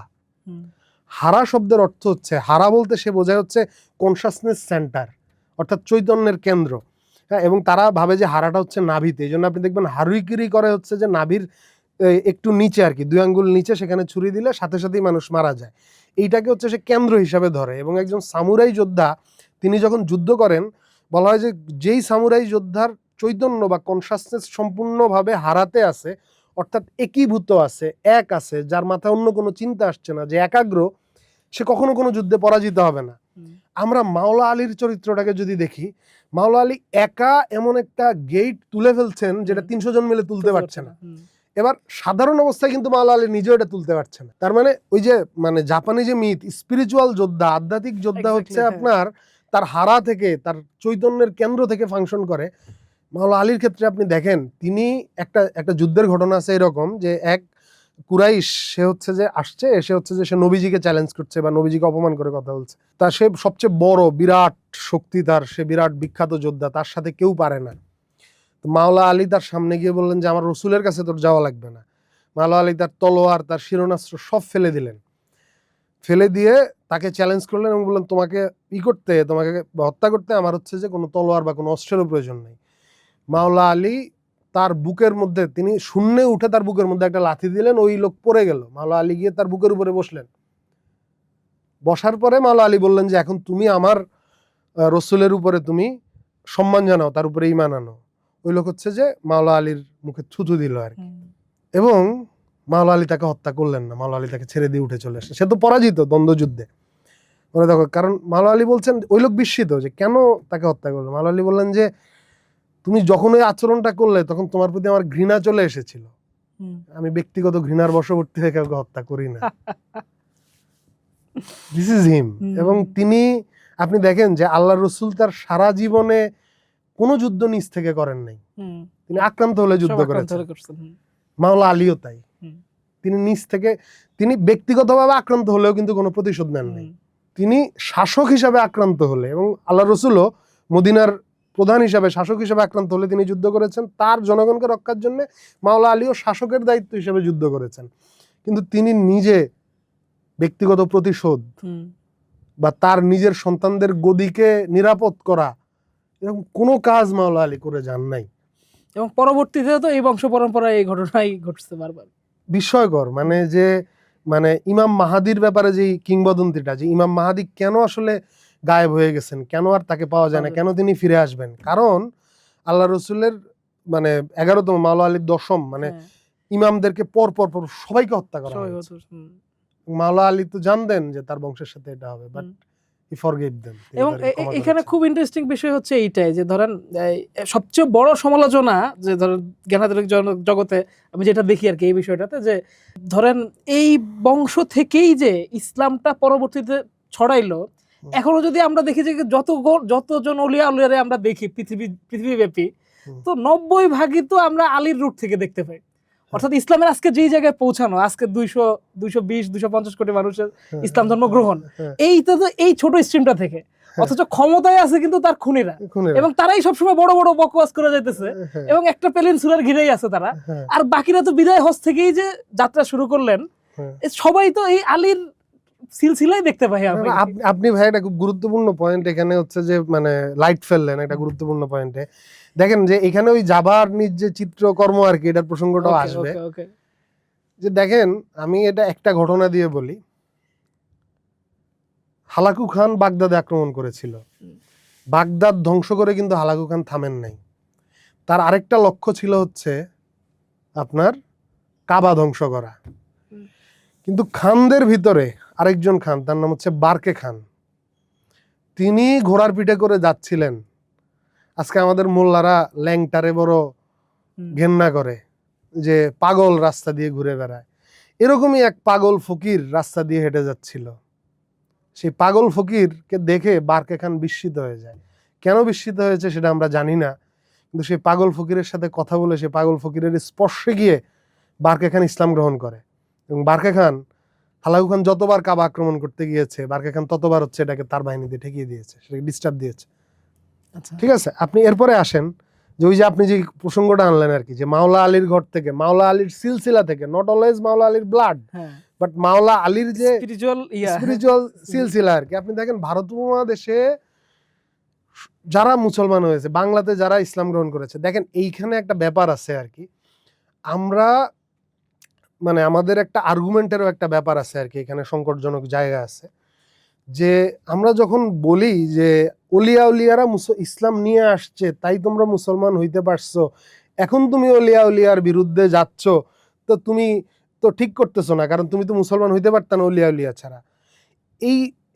A: হারা শব্দের অর্থ হচ্ছে, হারা বলতে সে বোঝায় হচ্ছে কনসাসনেস সেন্টার, অর্থাৎ চৈতন্যের কেন্দ্র। হ্যাঁ, এবং তারা ভাবে যে হারাটা হচ্ছে নাভিতে, এই জন্য আপনি দেখবেন হারুইকিরি করে হচ্ছে যে নাভির একটু নিচে আর কি, 2 আঙ্গুল নিচে, সেখানে ছুরি দিলে সাথে সাথেই মানুষ মারা যায়। এইটাকে হচ্ছে সে কেন্দ্র হিসাবে ধরে। এবং একজন সামুরাই যোদ্ধা তিনি যখন যুদ্ধ করেন, বলা হয় যে যেই সামুরাই যোদ্ধার চৈতন্য বা কনসাসনেস সম্পূর্ণভাবে হারাতে আছে, অর্থাৎ একীভূত আছে, এক আছে, যার মাথায় অন্য কোনো চিন্তা আসছে না, যে একাগ্র, সে কখনো কোনো যুদ্ধে পরাজিত হবে না। আমরা মাওলা আলীর চরিত্রটাকে যদি দেখি, মাওলা আলী একা এমন একটা গেট তুলে ফেলছেন যেটা 300 জন মিলে তুলতে পারছে না। এবার সাধারণ অবস্থায় কিন্তু মাওলা আলী নিজেও এটা তুলতে পারছে না। তার মানে ওই যে মানে জাপানি যে মিথ, স্পিরিচুয়াল যোদ্ধা, আধ্যাত্মিক যোদ্ধা হচ্ছে আপনার তার হারা থেকে, তার চৈতন্যের কেন্দ্র থেকে ফাংশন করে। মাওলা আলীর ক্ষেত্রে আপনি দেখেন, তিনি একটা যুদ্ধের ঘটনা আছে এরকম, যে এক কুরাইশ সে হচ্ছে যে আসছে, এসে হচ্ছে যে সে নবীজিকে চ্যালেঞ্জ করছে বা নবীজিকে অপমান করে কথা বলছে। তা সে সবচেয়ে বড় বিরাট শক্তি, তার সে বিরাট বিখ্যাত যোদ্ধা, তার সাথে কেউ পারে না। তো মাওলা আলী তার সামনে গিয়ে বললেন যে আমার রসুলের কাছে তোর যাওয়া লাগবে না। মাওলা আলী তার তলোয়ার, তার শিরোনাস্ত্র সব ফেলে দিলেন, ফেলে দিয়ে তাকে চ্যালেঞ্জ করলেন এবং বললেন তোমাকে তোমাকে হত্যা করতে আমার হচ্ছে যে কোনো তলোয়ার বা কোনো অস্ত্রেরও প্রয়োজন নেই। মাওলা আলী তার বুকের মধ্যে, তিনি শূন্যে উঠে তার বুকের মধ্যে একটা লাথি দিলেন, ওই লোক পড়ে গেল। মাওলা আলী গিয়ে তার বুকের উপরে বসলেন। বসার পরে মাওলা আলী বললেন যে এখন তুমি আমার রসুলের উপরে তুমি সম্মান জানাও, তার উপরে ঈমান আনো। ওই লোক হচ্ছে যে মাওলা আলীর মুখে থুথু দিল আর কি, এবং মাওলা আলী তাকে হত্যা করলেন না, মাওলা আলী তাকে ছেড়ে দিয়ে উঠে চলে আসে। সে তো পরাজিত দ্বন্দ্বযুদ্ধে। মনে দেখো, কারণ মাওলা আলী বলছেন, ওই লোক বিস্মিত যে কেন তাকে হত্যা করলো। মাওলা আলী বললেন যে তুমি যখন ওই আচরণটা করলে তখন তোমার প্রতি আমার ঘৃণা চলে এসেছিল, আমি ব্যক্তিগত ঘৃণার বশবর্তী হয়ে কাউকে হত্যা করি না। দিস ইজ হিম। এবং তিনি, আপনি দেখেন যে আল্লাহ রসুল তার সারা জীবনে কোনো যুদ্ধ নিজ থেকে করেন নাই, তিনি আক্রান্ত হলে যুদ্ধ করেছেন। মাওলা আলীও তাই, তিনি নিজ থেকে, তিনি ব্যক্তিগতভাবে আক্রান্ত হলেও কিন্তু কোনো প্রতিশোধ নেন নাই। তিনি শাসক হিসাবে আক্রান্ত হলে, এবং আল্লাহ রসুলও মদিনার প্রধান হিসাবে, শাসক হিসাবে আক্রান্ত হলে তিনি যুদ্ধ করেছেন। তার জনগণকে রক্ষার জন্য মাওলা আলীও শাসকের দায়িত্ব হিসেবে যুদ্ধ করেছেন। কিন্তু তিনি নিজে ব্যক্তিগত প্রতিশোধ বা তার নিজের সন্তানদের গদিকে নিরাপদ করা, এরকম কোনো কাজ মাওলা আলী করে যান নাই।
B: এবং পরবর্তীতে তো এই বংশ পরম্পরায় এই ঘটনাই ঘটছে বারবার।
A: বিস্ময়কর, মানে যে ইমাম মাহাদির ব্যাপারে যে কিংবদন্তিটা, যে ইমাম মাহাদি কেন আসলে গায়েব হয়ে গেছেন, কেন আর তাকে পাওয়া যায় না, কেন তিনি ফিরে আসবেন, কারণ আল্লাহ রসুলের 11তম, মাওলা আলীর 10ম, ইমামদেরকে পর পর পর সবাইকে হত্যা করা হয়েছে। মাওলা আলী তো জানতেন যে তার বংশের সাথে এটা হবে, বাট হি ফরগেভ দেম।
B: এবং এখানে খুব ইন্টারেস্টিং বিষয় হচ্ছে এইটাই যে ধরেন সবচেয়ে বড় সমালোচনা যে ধরেন জ্ঞানাধারিক জগতে আমি যেটা দেখি আর কি এই বিষয়টাতে, যে ধরেন এই বংশ থেকেই যে ইসলামটা পরবর্তীতে ছড়াইলো, এখনো যদি আমরা দেখি যে যতজন ওলিয়া উলিয়ারে আমরা দেখি পৃথিবীব্যাপী, তো 90% তো আমরা আলীর রুট থেকে দেখতে পাই। অর্থাৎ ইসলামের আজকে যেই জায়গায় পৌঁছানো, আজকে 220-250 কোটি মানুষের ইসলাম ধর্ম গ্রহণ, এইটা তো এই ছোট স্ট্রিমটা থেকে। অথচ ক্ষমতায় আছে কিন্তু তার খুনিরা, এবং তারাই সবসময় বড় বড় বকওয়াজ করে যাইতেছে, এবং একটা পেনিনসুলার ঘিরেই আছে তারা। আর বাকিরা তো বিদায় হজ থেকেই যে যাত্রা শুরু করলেন, সবাই তো এই আলীর সিলসিলাই দেখতে পাই।
A: আপনি ভাই একটা খুব গুরুত্বপূর্ণ পয়েন্ট এখানে হচ্ছে যে লাইট ফেললেন একটা গুরুত্বপূর্ণ পয়েন্টে। দেখেন যে এখানে ওই জাভার নিজ যে চিত্রকর্ম আর কি, এটার প্রসঙ্গটাও আসবে। যে দেখেন, আমি এটা একটা ঘটনা দিয়ে বলি। হালাকু খান বাগদাদে আক্রমণ করেছিল, বাগদাদ ধ্বংস করে কিন্তু হালাকু খান থামেন নাই। তার আরেকটা লক্ষ্য ছিল হচ্ছে আপনার কাবা ধ্বংস করা। কিন্তু খানদের ভিতরে আরেকজন খান, তার নাম হচ্ছে বারকে খান, তিনি ঘোড়ার পিঠে করে যাচ্ছিলেন। আজকে আমাদের মোল্লারা ল্যাংটারে বড় ঘেন্না করে যে পাগল রাস্তা দিয়ে ঘুরে বেড়ায়, এরকমই এক পাগল ফকির রাস্তা দিয়ে হেঁটে যাচ্ছিল। সেই পাগল ফকিরকে দেখে বারকে খান বিস্মিত হয়ে যায়। কেন বিস্মিত হয়েছে সেটা আমরা জানি না, কিন্তু সেই পাগল ফকিরের সাথে কথা বলে সেই পাগল ফকিরের স্পর্শে গিয়ে বারকে খান ইসলাম গ্রহণ করে। এবং বারকে খান, হালাকু খান যতবার কাবা আক্রমণ করতে গিয়েছে, বারকে খান ততবার হচ্ছে এটাকে তার বাহিনীতে ঠেকিয়ে দিয়েছে, সেটাকে ডিস্টার্ব দিয়েছে। ঠিক আছে, আপনি এরপরে আসেন যে ওই যে আপনি যে প্রসঙ্গটা আনলেন আর কি, যে মাওলা আলীর ঘর থেকে, মাওলা আলীর সিলসিলা থেকে, নট অলওয়েজ মাওলা আলীর ব্লাড, বাট মাওলা আলীর যে স্পিরিচুয়াল সিলসিলা আর কি। আপনি দেখেন ভারত উপমহাদেশে যারা মুসলমান হয়েছে, বাংলাতে যারা ইসলাম গ্রহণ করেছে, দেখেন এইখানে একটা ব্যাপার আছে আর কি, আমরা আমাদের একটা আর্গুমেন্টেরও একটা ব্যাপার আছে আর কি, এখানে সংকটজনক জায়গা আছে। যে আমরা যখন বলি যে ওলিয়া উলিয়ারা ইসলাম নিয়ে আসছে তাই তোমরা মুসলমান হইতে পারছো, এখন তুমি ওলিয়া উলিয়ার বিরুদ্ধে যাচ্ছ, তো তুমি তো ঠিক করতেছো না, কারণ তুমি তো মুসলমান হইতে পারতা না ওলিয়া উলিয়া ছাড়া।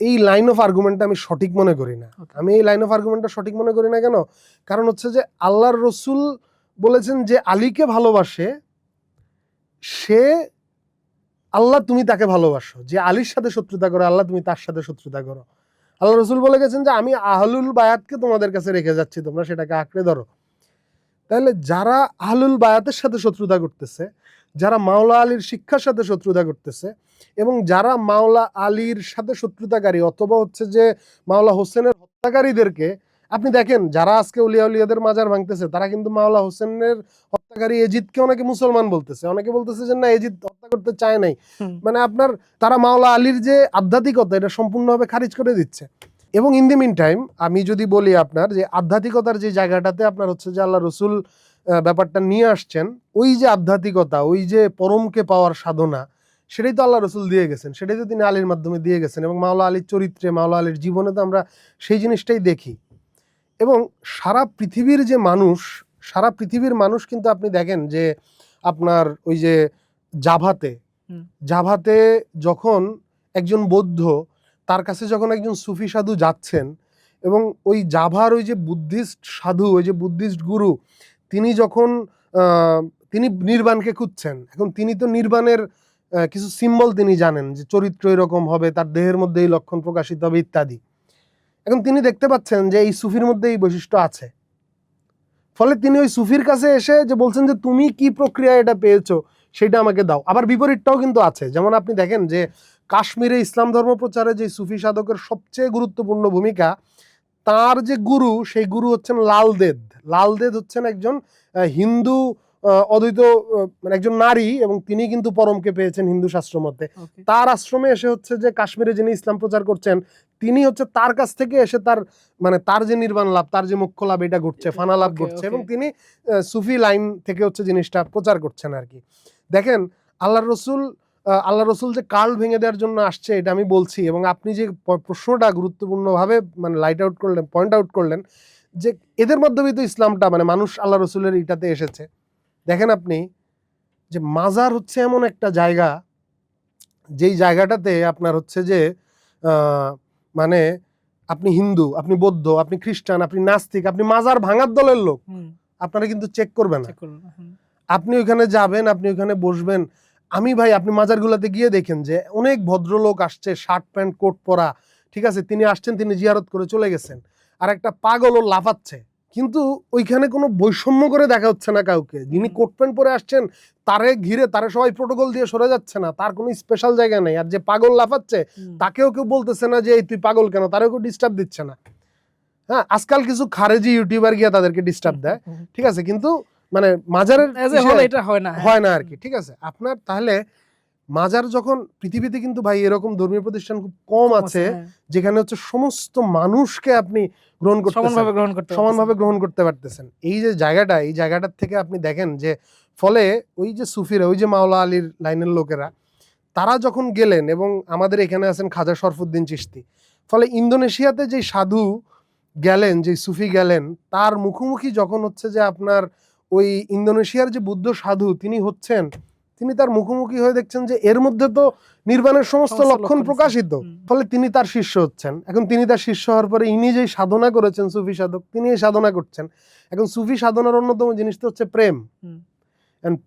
A: এই লাইন অফ আর্গুমেন্টটা আমি সঠিক মনে করি না। আমি এই লাইন অফ আর্গুমেন্টটা সঠিক মনে করি না কেন? কারণ হচ্ছে যে আল্লাহর রসুল বলেছেন যে আলীকে ভালোবাসে সে আল্লাহ, তুমি তাকে ভালোবাসো। যে আলীর সাথে শত্রুতা করে আল্লাহ, তুমি তার সাথে শত্রুতা করো। আল্লাহ রসুল বলে গেছেন যে আমি আহলুল বায়াতকে তোমাদের কাছে রেখে যাচ্ছি, তোমরা সেটাকে আঁকড়ে ধরো। তাহলে যারা আহলুল বায়াতের সাথে শত্রুতা করতেছে, যারা মাওলা আলীর শিক্ষার সাথে শত্রুতা করতেছে, এবং যারা মাওলা আলীর সাথে শত্রুতাকারী অথবা হচ্ছে যে মাওলা হোসেনের হত্যাকারীদেরকে, আপনি দেখেন যারা আজকে উলিয়া উলিয়াদের মাজার ভাঙতেছে তারা কিন্তু মাওলা হোসেনের হত্যাকারী এজিদকে অনেকে মুসলমান বলতেছে, অনেকে বলতেছে যে না এজিদ হত্যা করতে চায় নাই। আপনার তারা মাওলা আলীর যে আধ্যাত্মিকতা এটা সম্পূর্ণভাবে খারিজ করে দিচ্ছে। এবং ইন দি মিন টাইম আমি যদি বলি আপনার যে আধ্যাত্মিকতার যে জায়গাটাতে আপনার হচ্ছে যে আল্লাহ রসুল ব্যাপারটা নিয়ে আসছেন, ওই যে আধ্যাত্মিকতা, ওই যে পরমকে পাওয়ার সাধনা, সেটাই তো আল্লাহ রসুল দিয়ে গেছেন, সেটাই তো তিনি আলীর মাধ্যমে দিয়ে গেছেন। এবং মাওলা আলীর চরিত্রে, মাওলা আলীর জীবনে তো আমরা সেই জিনিসটাই দেখি। এবং সারা পৃথিবীর যে মানুষ, সারা পৃথিবীর মানুষ কিন্তু আপনি দেখেন যে আপনার ওই যে জাভাতে যখন একজন বৌদ্ধ তার কাছে যখন একজন সুফি সাধু যাচ্ছেন এবং ওই জাভার ওই যে বুদ্ধিস্ট সাধু, ওই যে বুদ্ধিস্ট গুরু, তিনি যখন তিনি নির্বাণকে খুঁজছেন, এখন তিনি তো নির্বাণের কিছু সিম্বল তিনি জানেন যে চরিত্র এরকম হবে, তার দেহের মধ্যে এই লক্ষণ প্রকাশিত হবে ইত্যাদি। এখন তিনি দেখতে পাচ্ছেন যে এই সুফির মধ্যে এই বৈশিষ্ট্য আছে, ফলে তিনি ওই সুফির কাছে এসে যে বলছেন যে তুমি কি প্রক্রিয়া এটা পেয়েছো সেটা আমাকে দাও। আবার বিপরীতটাও কিন্তু আছে, যেমন আপনি দেখেন যে কাশ্মীরে ইসলাম ধর্ম প্রচারে যে সুফি সাধকের সবচেয়ে গুরুত্বপূর্ণ ভূমিকা, তার যে গুরু, সেই গুরু হচ্ছেন লালদেদ। লালদেদ হচ্ছেন একজন হিন্দু অদ্বৈত মানে একজন নারী, এবং তিনি কিন্তু পরমকে পেয়েছেন হিন্দু শাস্ত্র মতে। তার আশ্রমে এসে হচ্ছে যে কাশ্মীরে যিনি ইসলাম প্রচার করছেন, তিনি হচ্ছে তার কাছ থেকে এসে তার মানে তার যে নির্বাণ লাভ, তার যে মোক্ষ লাভ এটা ঘটছে, ফানা লাভ ঘটছে, এবং তিনি সুফি লাইন থেকে হচ্ছে জিনিসটা প্রচার করছেন আর কি। দেখেন আল্লাহ রসুল যে কার্ল ভেঙে দেওয়ার জন্য আসছে এটা আমি বলছি, এবং আপনি যে প্রশ্নটা গুরুত্বপূর্ণভাবে মানে পয়েন্ট আউট করলেন যে এদের মাধ্যমেই তো ইসলামটা মানে মানুষ আল্লাহ রসুলের ইটাতে এসেছে। দেখেন আপনি যে মাজার হচ্ছে এমন একটা জায়গা, যেই জায়গাটাতে আপনার হচ্ছে যে মানে আপনি হিন্দু, আপনি বৌদ্ধ, আপনি খ্রিস্টান, আপনি নাস্তিক, আপনি মাজার ভাঙার দলের লোক, আপনারা কিন্তু চেক করবে না। আপনি ওইখানে যাবেন, আপনি ওইখানে বসবেন। আপনি মাজারগুলোতে গিয়ে দেখেন যে অনেক ভদ্রলোক আসছে, শার্ট প্যান্ট কোট পরা, ঠিক আছে, তিনি আসছেন, তিনি জিয়ারত করে চলে গেছেন। আর একটা পাগলও লাফাচ্ছে, কিন্তু ওইখানে কোনো বৈষম্য করে দেখা হচ্ছে না কাউকে। যিনি কোট প্যান্ট পরে আসছেন তারে ঘিরে তারে সবাই প্রোটোকল দিয়ে সরে যাচ্ছে না, তার কোনো স্পেশাল জায়গা নেই। আর যে পাগল লাফাচ্ছে তাকেও কেউ বলতেছে না যে এই তুই পাগল কেন, তারেও কেউ ডিস্টার্ব দিচ্ছে না। হ্যাঁ, আজকাল কিছু খারেজি ইউটিউবার গিয়ে তাদেরকে ডিস্টার্ব দেয়, ঠিক আছে, কিন্তু মানে মাজারের
B: এটা
A: হয় না আর কি, ঠিক আছে। আপনার তাহলে মাজার যখন পৃথিবীতে কিন্তু ভাই এরকম ধর্মীয় প্রতিষ্ঠান খুব কম আছে যেখানে হচ্ছে সমস্ত মানুষকে আপনি সমানভাবে গ্রহণ করতে পারতেছেন। এই যে জায়গাটা, এই জায়গাটার থেকে আপনি দেখেন যে ফলে ওই যে সুফিরা, ওই যে মাওলা আলীর লাইনের লোকেরা, তারা যখন গেলেন, এবং আমাদের এখানে আছেন খাজা শরফুদ্দিন চিশতি, ফলে ইন্দোনেশিয়াতে যে সাধু গেলেন, যে সুফি গেলেন, তার মুখোমুখি যখন হচ্ছে যে আপনার ওই ইন্দোনেশিয়ার যে বুদ্ধ সাধু তিনি হচ্ছেন, তিনি তার মুখোমুখি হয়ে দেখছেন যে এর মধ্যে তো নির্বাণের সমস্ত লক্ষণ প্রকাশিত, ফলে তিনি তার শিষ্য হচ্ছেন। এখন তিনি তার শিষ্য হওয়ার পরে ইনি যেই সাধনা করেছেন সুফি সাধক, তিনি এই সাধনা করছেন। এখন সুফি সাধনার অন্যতম জিনিসটা হচ্ছে প্রেম।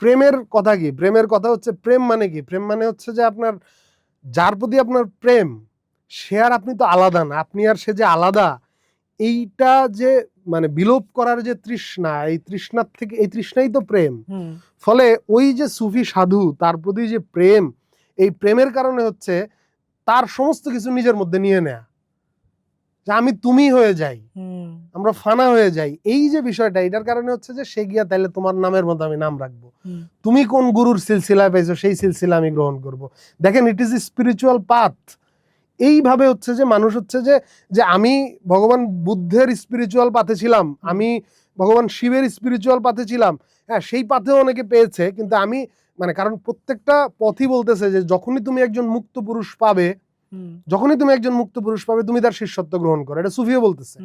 A: প্রেমের কথা কি? প্রেমের কথা হচ্ছে, প্রেম মানে কি? প্রেম মানে হচ্ছে যে আপনার যার প্রতি আপনার প্রেম, সে আর আপনি তো আলাদা না, আপনি আর সে যে আলাদা, এইটা যে মানে বিলোপ করার যে তৃষ্ণা, এই তৃষ্ণার থেকে, এই তৃষ্ণাই তো প্রেম। ফলে ওই যে সুফি সাধু, তার প্রতি যে প্রেম, এই প্রেমের কারণে হচ্ছে তার সমস্ত কিছু নিজের মধ্যে নিয়ে নেয়া, যে আমি তুমি হয়ে যাই, আমরা ফানা হয়ে যাই। এই যে বিষয়টা, এটার কারণে হচ্ছে যে সে গিয়া তাইলে তোমার নামের মধ্যে আমি নাম রাখবো, তুমি কোন গুরুর সিলসিলায় পাইছো সেই সিলসিলা আমি গ্রহণ করব। দেখেন, ইট ইজ স্পিরিচুয়াল পাথ। এইভাবে হচ্ছে যে মানুষ হচ্ছে যে আমি ভগবান বুদ্ধের স্পিরিচুয়াল পাথে ছিলাম, আমি ভগবান শিবের স্পিরিচুয়াল পাথে ছিলাম, হ্যাঁ, সেই পাথেও অনেকে পেয়েছে, কিন্তু আমি মানে কারণ প্রত্যেকটা পথই বলতেছে যে যখনই তুমি একজন মুক্ত পুরুষ পাবে, তুমি তার শিষ্যত্ব গ্রহণ করো, এটা সুফিও বলতেছে,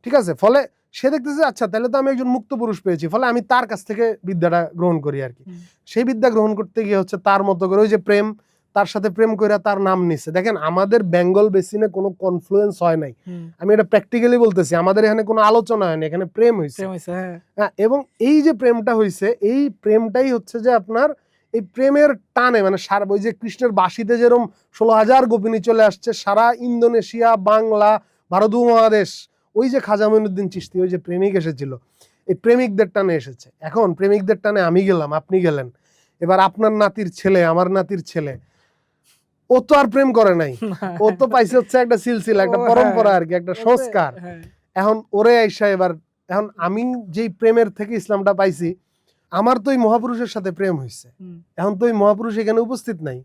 A: ঠিক আছে। ফলে সে দেখতেছে আচ্ছা তাহলে তো আমি একজন মুক্ত পুরুষ পেয়েছি, ফলে আমি তার কাছ থেকে বিদ্যাটা গ্রহণ করি আর কি। সেই বিদ্যা গ্রহণ করতে গিয়ে হচ্ছে তার মতো করে ওই যে প্রেম, তার সাথে প্রেম করে তার নাম নিচ্ছে। দেখেন, আমাদের বেঙ্গল বেসিনে কোনো কনফ্লুয়েন্স হয় নাই, আমি এটা প্র্যাকটিক্যালি বলতেছি, আমাদের এখানে কোনো আলোচনা হয়নি, এখানে প্রেম হয়েছে। হ্যাঁ, এবং এই যে প্রেমটা হয়েছে, এই প্রেমটাই হচ্ছে যে আপনার এই প্রেমের টানে মানে ওই যে কৃষ্ণের বাঁশিতে যেরকম 16,000 গোপিনী চলে আসছে সারা ইন্দোনেশিয়া, বাংলা, ভারত উপমহাদেশ, ওই যে খাজা মঈনুদ্দিন চিশতি, ওই যে প্রেমিক এসেছিল, এই প্রেমিকদের টানে এসেছে। এখন প্রেমিকদের টানে আমি গেলাম, আপনি গেলেন, এবার আপনার নাতির ছেলে, আমার নাতির ছেলে, ও তো আর প্রেম করে নাই, ও তো পাইছে হচ্ছে একটা সিলসিলা, একটা পরম্পরা আর কি, একটা সংস্কার। এখন ওরে আইসা এখন আমি যেই প্রেমের থেকে ইসলামটা পাইছি, আমার তো ওই মহাপুরুষের সাথে প্রেম হয়েছে, এখন তো ওই মহাপুরুষ এখানে উপস্থিত নাই।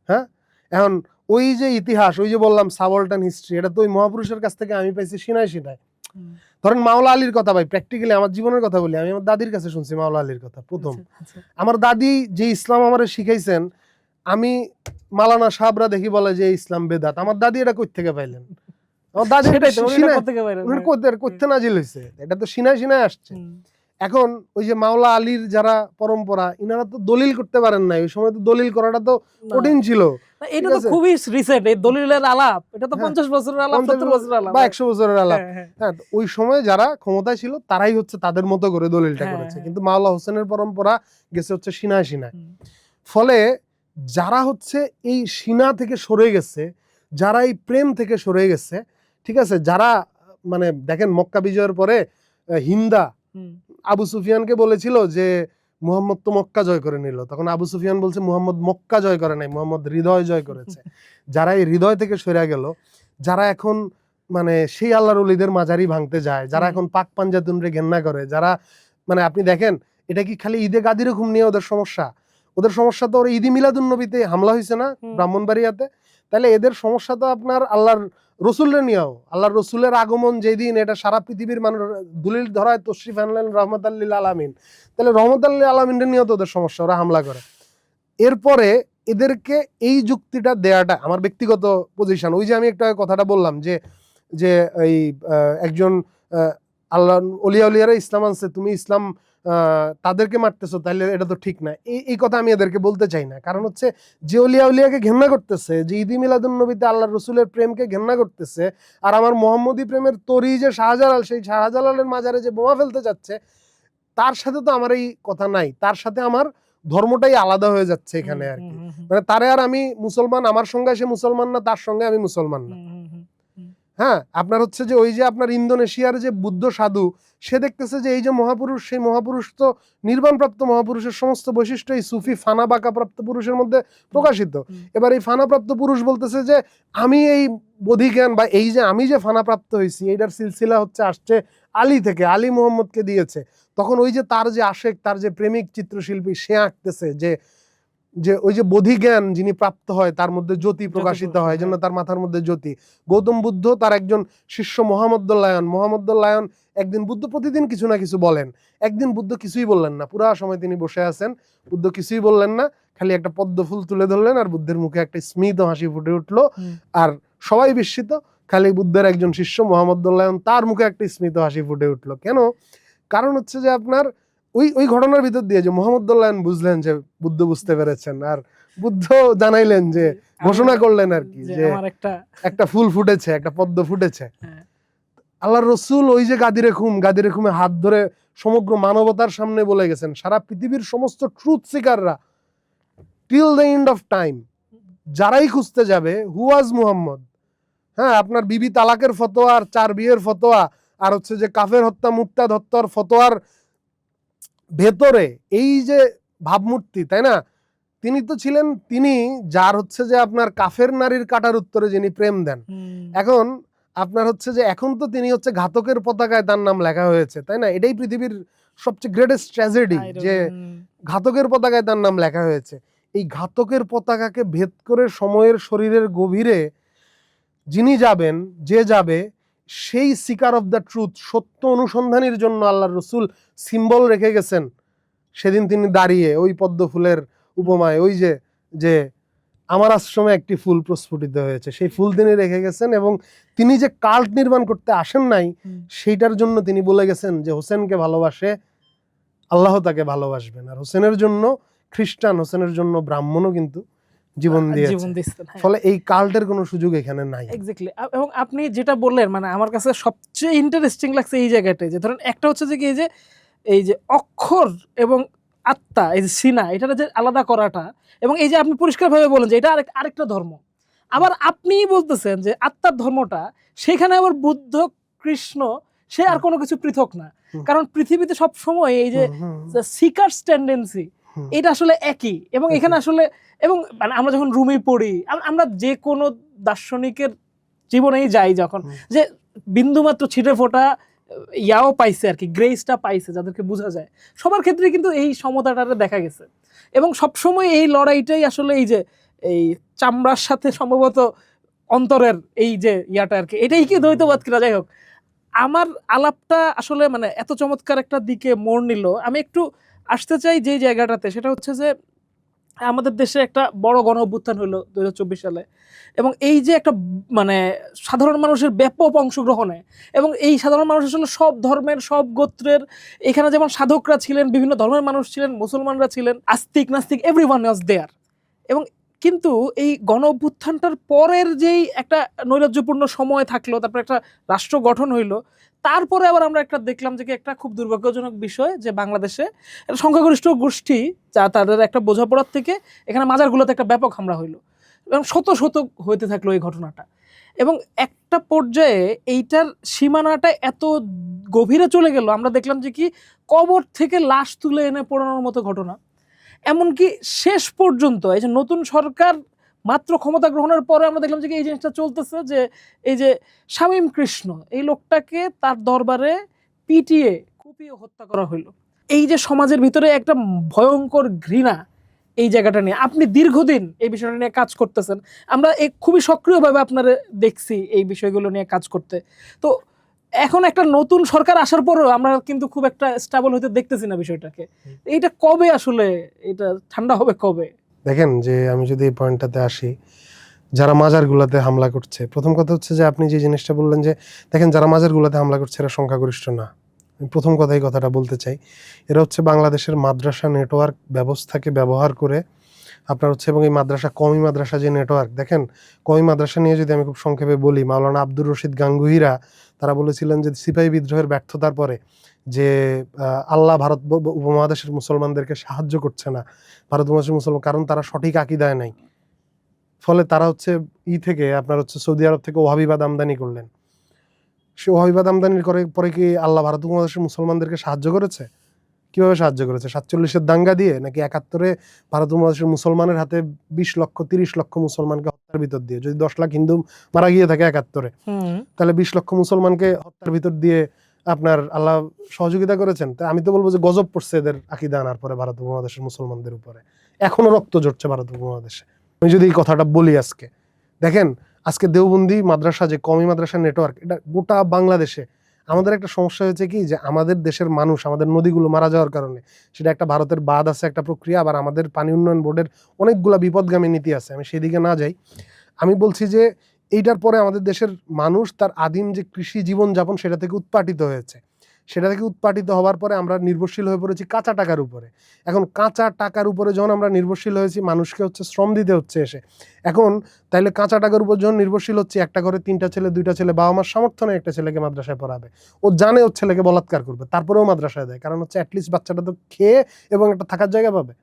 A: হ্যাঁ, এখন ওই যে ইতিহাস, ওই যে বললাম সাবঅল্টার্ন হিস্ট্রি, এটা তো ওই মহাপুরুষের কাছ থেকে আমি পাইছি সিনায়। ধরেন মাওলা আলীর কথা, ভাই প্র্যাকটিক্যালি আমার জীবনের কথা বলি, আমি আমার দাদির কাছে শুনছি মাওলা আলীর কথা প্রথম। আমার দাদি যে ইসলাম আমারে শিখাইছেন, আমি মালানা সাহাবরা দেখি বলে যে ইসলাম বেদাত, আমার দাদি এটা কই থেকে পাইলেন? আমার দাদি করতে নাজিল হয়েছে, এটা তো সিনায় আসছে। এখন ওই যে মাওলা আলীর যারা পরম্পরা, ইনারা তো দলিল করতে পারেন নাই, ওই সময় তো দলিল করাটা তো কঠিন ছিল।
B: এটা তো খুবই রিসেন্ট, এই দলিলের আলাপ, এটা তো 50 বছরের আলাপ, 70 বছরের আলাপ
A: বা 100 বছরের আলাপ। হ্যাঁ, ওই সময় যারা ক্ষমতায় ছিল তারাই হচ্ছে তাদের মতো করে দলিলটা করেছে, কিন্তু মাওলা হোসেনের পরম্পরা গেছে হচ্ছে সিনায় সিনায়। ফলে যারা হচ্ছে এই সিনা থেকে সরে গেছে, যারা এই প্রেম থেকে সরে গেছে, ঠিক আছে, যারা মানে দেখেন মক্কা বিজয়ের পরে হিন্দা আবু সুফিয়ানকে বলেছিল যে মুহাম্মদ তো মক্কা জয় করে নিল, তখন আবু সুফিয়ান বলছে মুহাম্মদ মক্কা জয় করে নাই, মুহাম্মদ হৃদয় জয় করেছে। যারা এই হৃদয় থেকে সরে গেল, যারা এখন মানে সেই আল্লাহর ওলিদের মাজারি ভাঙতে যায়, যারা এখন পাক পাঞ্জাতুনরে ঘেন্না করে, যারা মানে আপনি দেখেন এটা কি খালি ঈদে গাদির হুকুম নিয়ে ওদের সমস্যা? ওদের সমস্যা তো ওর ঈদি মিলাদুন নবীতে হামলা হয়েছে না ব্রাহ্মণবাড়িয়াতে, তাহলে এদের সমস্যা তো আপনার আল্লাহর রসুলের নিয়েও। আল্লাহর রসুলের আগমন যেদিন, এটা সারা পৃথিবীর মানুষ দলিল ধরায় তশরিফ আনলেন রহমতুল্লিল আলামিন, তাহলে রহমতুল্লিল আলামিনের নিয়েও তো ওদের সমস্যা, ওরা হামলা করে। এরপরে এদেরকে এই যুক্তিটা দেয়াটা আমার ব্যক্তিগত পজিশন, ওই যে আমি একটা কথাটা বললাম যে যে এই একজন আল্লাহ অলিয়া উলিয়ারা ইসলাম আনছে, তুমি ইসলাম তাদেরকে মারতেছো, তাহলে এটা তো ঠিক না। এই কথা আমি এদেরকে বলতে চাই না, কারণ হচ্ছে যে অলিয়া উলিয়াকে ঘেন্না করতেছে, যে ঈদি মিলাদুন নবীতে আল্লাহ রসুলের প্রেমকে ঘেন্না করতেছে, আর আমার মোহাম্মদী প্রেমের তরি যে শাহজালাল, সেই শাহজালালের মাজারে যে বোমা ফেলতে যাচ্ছে, তার সাথে তো আমার এই কথা নাই, তার সাথে আমার ধর্মটাই আলাদা হয়ে যাচ্ছে এখানে আর কি। মানে তারে আর আমি মুসলমান, আমার সঙ্গে সে মুসলমান না, তার সঙ্গে আমি মুসলমান না। হ্যাঁ, আপনার হচ্ছে যে ওই যে আপনার ইন্দোনেশিয়ার যে বুদ্ধ সাধু, সে দেখতেছে যে এই যে মহাপুরুষ, সেই মহাপুরুষ তো নির্বাণপ্রাপ্ত মহাপুরুষের সমস্ত বৈশিষ্ট্য এই সুফি ফানা বাঁকা প্রাপ্ত পুরুষের মধ্যে প্রকাশিত। এবার এই ফানাপ্রাপ্ত পুরুষ বলতেছে যে আমি এই বোধিজ্ঞান বা এই যে আমি যে ফানাপ্রাপ্ত হয়েছি, এইটার সিলসিলা হচ্ছে আসছে আলী থেকে, আলী মোহাম্মদকে দিয়েছে। তখন ওই যে তার যে আশেক, তার যে প্রেমিক চিত্রশিল্পী, সে আঁকতেছে যে যে ওই যে বোধিজ্ঞান যিনি প্রাপ্ত হয় তার মধ্যে জ্যোতি প্রকাশিত হয়, জন্য তার মাথার মধ্যে জ্যোতি। গৌতম বুদ্ধ তার একজন শিষ্য মোহাম্মদুল্লায়ন একদিন বুদ্ধ প্রতিদিন কিছু না কিছু বলেন, একদিন বুদ্ধ কিছুই বললেন না, পুরা সময় তিনি বসে আছেন, বুদ্ধ কিছুই বললেন না, খালি একটা পদ্ম ফুল তুলে ধরলেন, আর বুদ্ধের মুখে একটা স্মিত হাসি ফুটে উঠলো, আর সবাই বিস্মিত, খালি বুদ্ধের একজন শিষ্য মোহাম্মদুল্লায়ন, তার মুখে একটা স্মিত হাসি ফুটে উঠলো। কেন? কারণ হচ্ছে যে আপনার ওই ঘটনার ভিতর দিয়ে যে মোহাম্মদুল্লাহন বুঝলেন যে বুদ্ধ বুঝতে পেরেছেন, আর বুদ্ধ জানাইলেন যে ঘোষণা করলেন আর কি যে একটা ফুল ফুটেছে, একটা পদ্ম ফুটেছে। আল্লাহর রসুল ওই যে গাদিরে খুমে হাত ধরে সমগ্র মানবতার সামনে বলে গেছেন, সারা পৃথিবীর সমস্ত ট্রুথ সিকাররা till the end of time যারাই খুঁজতে যাবে, হু ওয়াজ মুহাম্মদ। হ্যাঁ, আপনার বিবি তালাকের ফতোয়া, আর 4 বিয়ের ফতোয়া, আর হচ্ছে যে কাফের হত্যা মুরতাদ হত্যার ফতোয়ার ভেতরে এই যে ভাবমূর্তি, তাই না, তিনি তো ছিলেন, তিনি যার হচ্ছে যে আপনার কাফের নারীর কাটার উত্তরে যিনি প্রেম দেন। এখন আপনার হচ্ছে যে এখন তো তিনি হচ্ছে ঘাতকের পতাকায় তার নাম লেখা হয়েছে, তাই না, এটাই পৃথিবীর সবচেয়ে গ্রেটেস্ট ট্র্যাজেডি যে ঘাতকের পতাকায় তার নাম লেখা হয়েছে। এই ঘাতকের পতাকাকে ভেদ করে সময়ের শরীরের গভীরে যিনি যাবেন, যে যাবে, সেই সিকার অফ দ্য ট্রুথ, সত্য অনুসন্ধানের জন্য আল্লাহর রসুল সিম্বল রেখে গেছেন। সেদিন তিনি দাঁড়িয়ে ওই পদ্ম ফুলের উপমায়, ওই যে যে আমার আশ্রমে একটি ফুল প্রস্ফুটিত হয়েছে, সেই ফুল তিনি রেখে গেছেন, এবং তিনি যে কাল্ট নির্মাণ করতে আসেন নাই, সেইটার জন্য তিনি বলে গেছেন যে হোসেনকে ভালোবাসে আল্লাহ তাকে ভালোবাসবেন, আর হোসেনের জন্য খ্রিস্টান, হোসেনের জন্য ব্রাহ্মণও কিন্তু জীবন দিয়েছে। ফলে এই কাল্টের কোনো সুযোগ এখানে নাই।
B: এক্স্যাক্টলি। এবং আপনি যেটা বললেন, মানে আমার কাছে সবচেয়ে ইন্টারেস্টিং লাগছে এই জায়গাটায়, যে ধরেন একটা হচ্ছে যে কি এই যে অক্ষর এবং আত্মা, এই যে সিনা, এটা যে আলাদা করাটা, এবং এই যে আপনি পরিষ্কারভাবে বলেন যে এটা আরেকটা ধর্ম, আবার আপনি বলতেছেন যে আত্মার ধর্মটা, সেখানে আবার বুদ্ধ কৃষ্ণ সে আর কোনো কিছু পৃথক না, কারণ পৃথিবীতে সব সময় এই যে সিকার্স টেন্ডেন্সি, এটা আসলে একই। এবং এখানে আসলে, এবং মানে আমরা যখন রুমি পড়ি, আমরা যে কোনো দার্শনিকের জীবনেই যাই যখন, যে বিন্দুমাত্র ছিটে ফোটা ইয়াও পাইছে আর কি, গ্রেসটা পাইছে, যাদেরকে বোঝা যায়, সবার ক্ষেত্রে কিন্তু এই সমতাটা দেখা গেছে। এবং সবসময় এই লড়াইটাই আসলে এই যে এই চামড়ার সাথে সম্ভবত অন্তরের এই যে ইয়াটা আর কি, এটাই কি দ্বৈতবাদ কিনা। যাই হোক, আমার আলাপটা আসলে মানে এত চমৎকার একটা দিকে মোড় নিল, আমি একটু আসতে চাই যে জায়গাটাতে, সেটা হচ্ছে যে আমাদের দেশে একটা বড় গণ অভ্যুত্থান হলো 2024 সালে, এবং এই যে একটা মানে সাধারণ মানুষের ব্যাপক অংশগ্রহণে, এবং এই সাধারণ মানুষ আসলে সব ধর্মের সব গোত্রের, এখানে যেমন সাধকরা ছিলেন, বিভিন্ন ধর্মের মানুষ ছিলেন, মুসলমানরা ছিলেন, আস্তিক নাস্তিক এভরিওয়ান ওয়াজ দেয়ার। এবং কিন্তু এই গণ অভ্যুত্থানটার পরের যেই একটা নৈরাজ্যপূর্ণ সময় থাকলো, তারপর একটা রাষ্ট্র গঠন হইলো, তারপরে আবার আমরা একটা দেখলাম যে কি একটা খুব দুর্ভাগ্যজনক বিষয় যে বাংলাদেশে একটা সংখ্যাগরিষ্ঠ গোষ্ঠী যা তাদের একটা বোঝাপড়ার থেকে এখানে মাজারগুলোতে একটা ব্যাপক হামলা হইলো, এবং শত শত হইতে থাকলো এই ঘটনাটা। এবং একটা পর্যায়ে এইটার সীমানাটা এত গভীরে চলে গেল, আমরা দেখলাম যে কি কবর থেকে লাশ তুলে এনে পোড়ানোর মতো ঘটনা। এমনকি শেষ পর্যন্ত এই যে নতুন সরকার মাত্র ক্ষমতা গ্রহণের পরে আমরা দেখলাম যে এই জিনিসটা চলতেছে, যে এই যে শামীম কৃষ্ণ এই লোকটাকে তার দরবারে পিটিয়ে কুপিয়ে হত্যা করা হইলো। এই যে সমাজের ভিতরে একটা ভয়ঙ্কর ঘৃণা, এই জায়গাটা নিয়ে আপনি দীর্ঘদিন এই বিষয়টা নিয়ে কাজ করতেছেন, আমরা খুবই সক্রিয়ভাবে আপনারা দেখছি এই বিষয়গুলো নিয়ে কাজ করতে। তো এখন একটা নতুন সরকার আসার পরেও আমরা কিন্তু খুব একটা স্টেবল হতে দেখতেছি না বিষয়টাকে। এইটা কবে আসলে এটা ঠান্ডা হবে কবে?
A: দেখেন, যে আমি যদি এই পয়েন্টটাতে আসি, যারা মাজারগুলোতে হামলা করছে, প্রথম কথা হচ্ছে যে আপনি যে জিনিসটা বললেন যে দেখেন যারা মাজারগুলোতে হামলা করছে এরা সংখ্যাগরিষ্ঠ না। আমি প্রথম কথাই কথাটা বলতে চাই, এরা হচ্ছে বাংলাদেশের মাদ্রাসা নেটওয়ার্ক ব্যবস্থাকে ব্যবহার করে আপনার হচ্ছে, এবং এই মাদ্রাসা কওমি মাদ্রাসা যে নেটওয়ার্ক, দেখেন কওমি মাদ্রাসা নিয়ে যদি আমি খুব সংক্ষেপে বলি, মাওলানা আব্দুর রশিদ গাঙ্গুহিরা তারা বলেছিলেন যে সিপাহী বিদ্রোহের ব্যর্থতার পরে যে আল্লাহ ভারত উপমহাদেশের মুসলমানদেরকে সাহায্য করছে না, ভারত উপমহাদেশের মুসলমান, কারণ তারা সঠিক আকীদায় নাই, ফলে তারা হচ্ছে থেকে আপনার হচ্ছে সৌদি আরব থেকে ওয়াহাবিবাদ আমদানি করলেন। সে ওয়াহাবিবাদ আমদানির পরে কি আল্লাহ ভারত উপমহাদেশের মুসলমানদেরকে সাহায্য করেছে? কিভাবে সাহায্য করেছে? 47-এর দাঙ্গা দিয়ে, নাকি 71-এ ভারত উপমহাদেশের মুসলমানের হাতে 20 লক্ষ 30 লক্ষ মুসলমানকে হত্যার ভিতর দিয়ে? যদি 10 লাখ হিন্দু মারা গিয়ে থাকে 71-এ, তাহলে 20 লক্ষ মুসলমানকে হত্যার ভিতর দিয়ে আপনার আল্লাহ সহযোগিতা করেছেন। তা আমি তো বলবো যে গজব পড়ছে এদের আকীদা আনার পরে ভারত উপমহাদেশের মুসলমানদের উপরে, এখনো রক্ত ঝরছে ভারত উপমহাদেশে। আমি যদি এই কথাটা বলি আজকে, দেখেন আজকে দেওবন্দি মাদ্রাসা যে কওমি মাদ্রাসা নেটওয়ার্ক, এটা গোটা বাংলাদেশে। আমাদের একটা সমস্যা হয়েছে কি, যে আমাদের দেশের মানুষ, আমাদের নদীগুলো মারা যাওয়ার কারণে, সেটা একটা ভারতের বাদ আছে একটা প্রক্রিয়া, আবার আমাদের পানি উন্নয়ন বোর্ডের অনেকগুলা বিপদগামী নীতি আছে, আমি সেদিকে না যাই। আমি বলছি যে এইটার পরে আমাদের দেশের মানুষ তার আদিম যে কৃষি জীবনযাপন সেটা থেকে উৎপাটিত হয়েছে, সেটা থেকে উৎপাটিত হওয়ার পরে আমরা নির্ভরশীল হয়ে পড়েছি কাঁচা টাকার উপরে। এখন কাঁচা টাকার উপরে যখন আমরা নির্ভরশীল হয়েছি, মানুষকে হচ্ছে শ্রম দিতে হচ্ছে এসে। এখন তাইলে কাঁচা টাকার উপর যখন নির্ভরশীল হচ্ছে, একটা ঘরে 3টা ছেলে 2টা ছেলে, বাবা মার সামর্থ্য নেই একটা ছেলেকে মাদ্রাসায় পড়াবে, ও জানে ওর ছেলেকে বলাৎকার করবে, তারপরেও মাদ্রাসায় দেয়, কারণ হচ্ছে অ্যাটলিস্ট বাচ্চাটা তো খেয়ে এবং একটা থাকার জায়গা পাবে।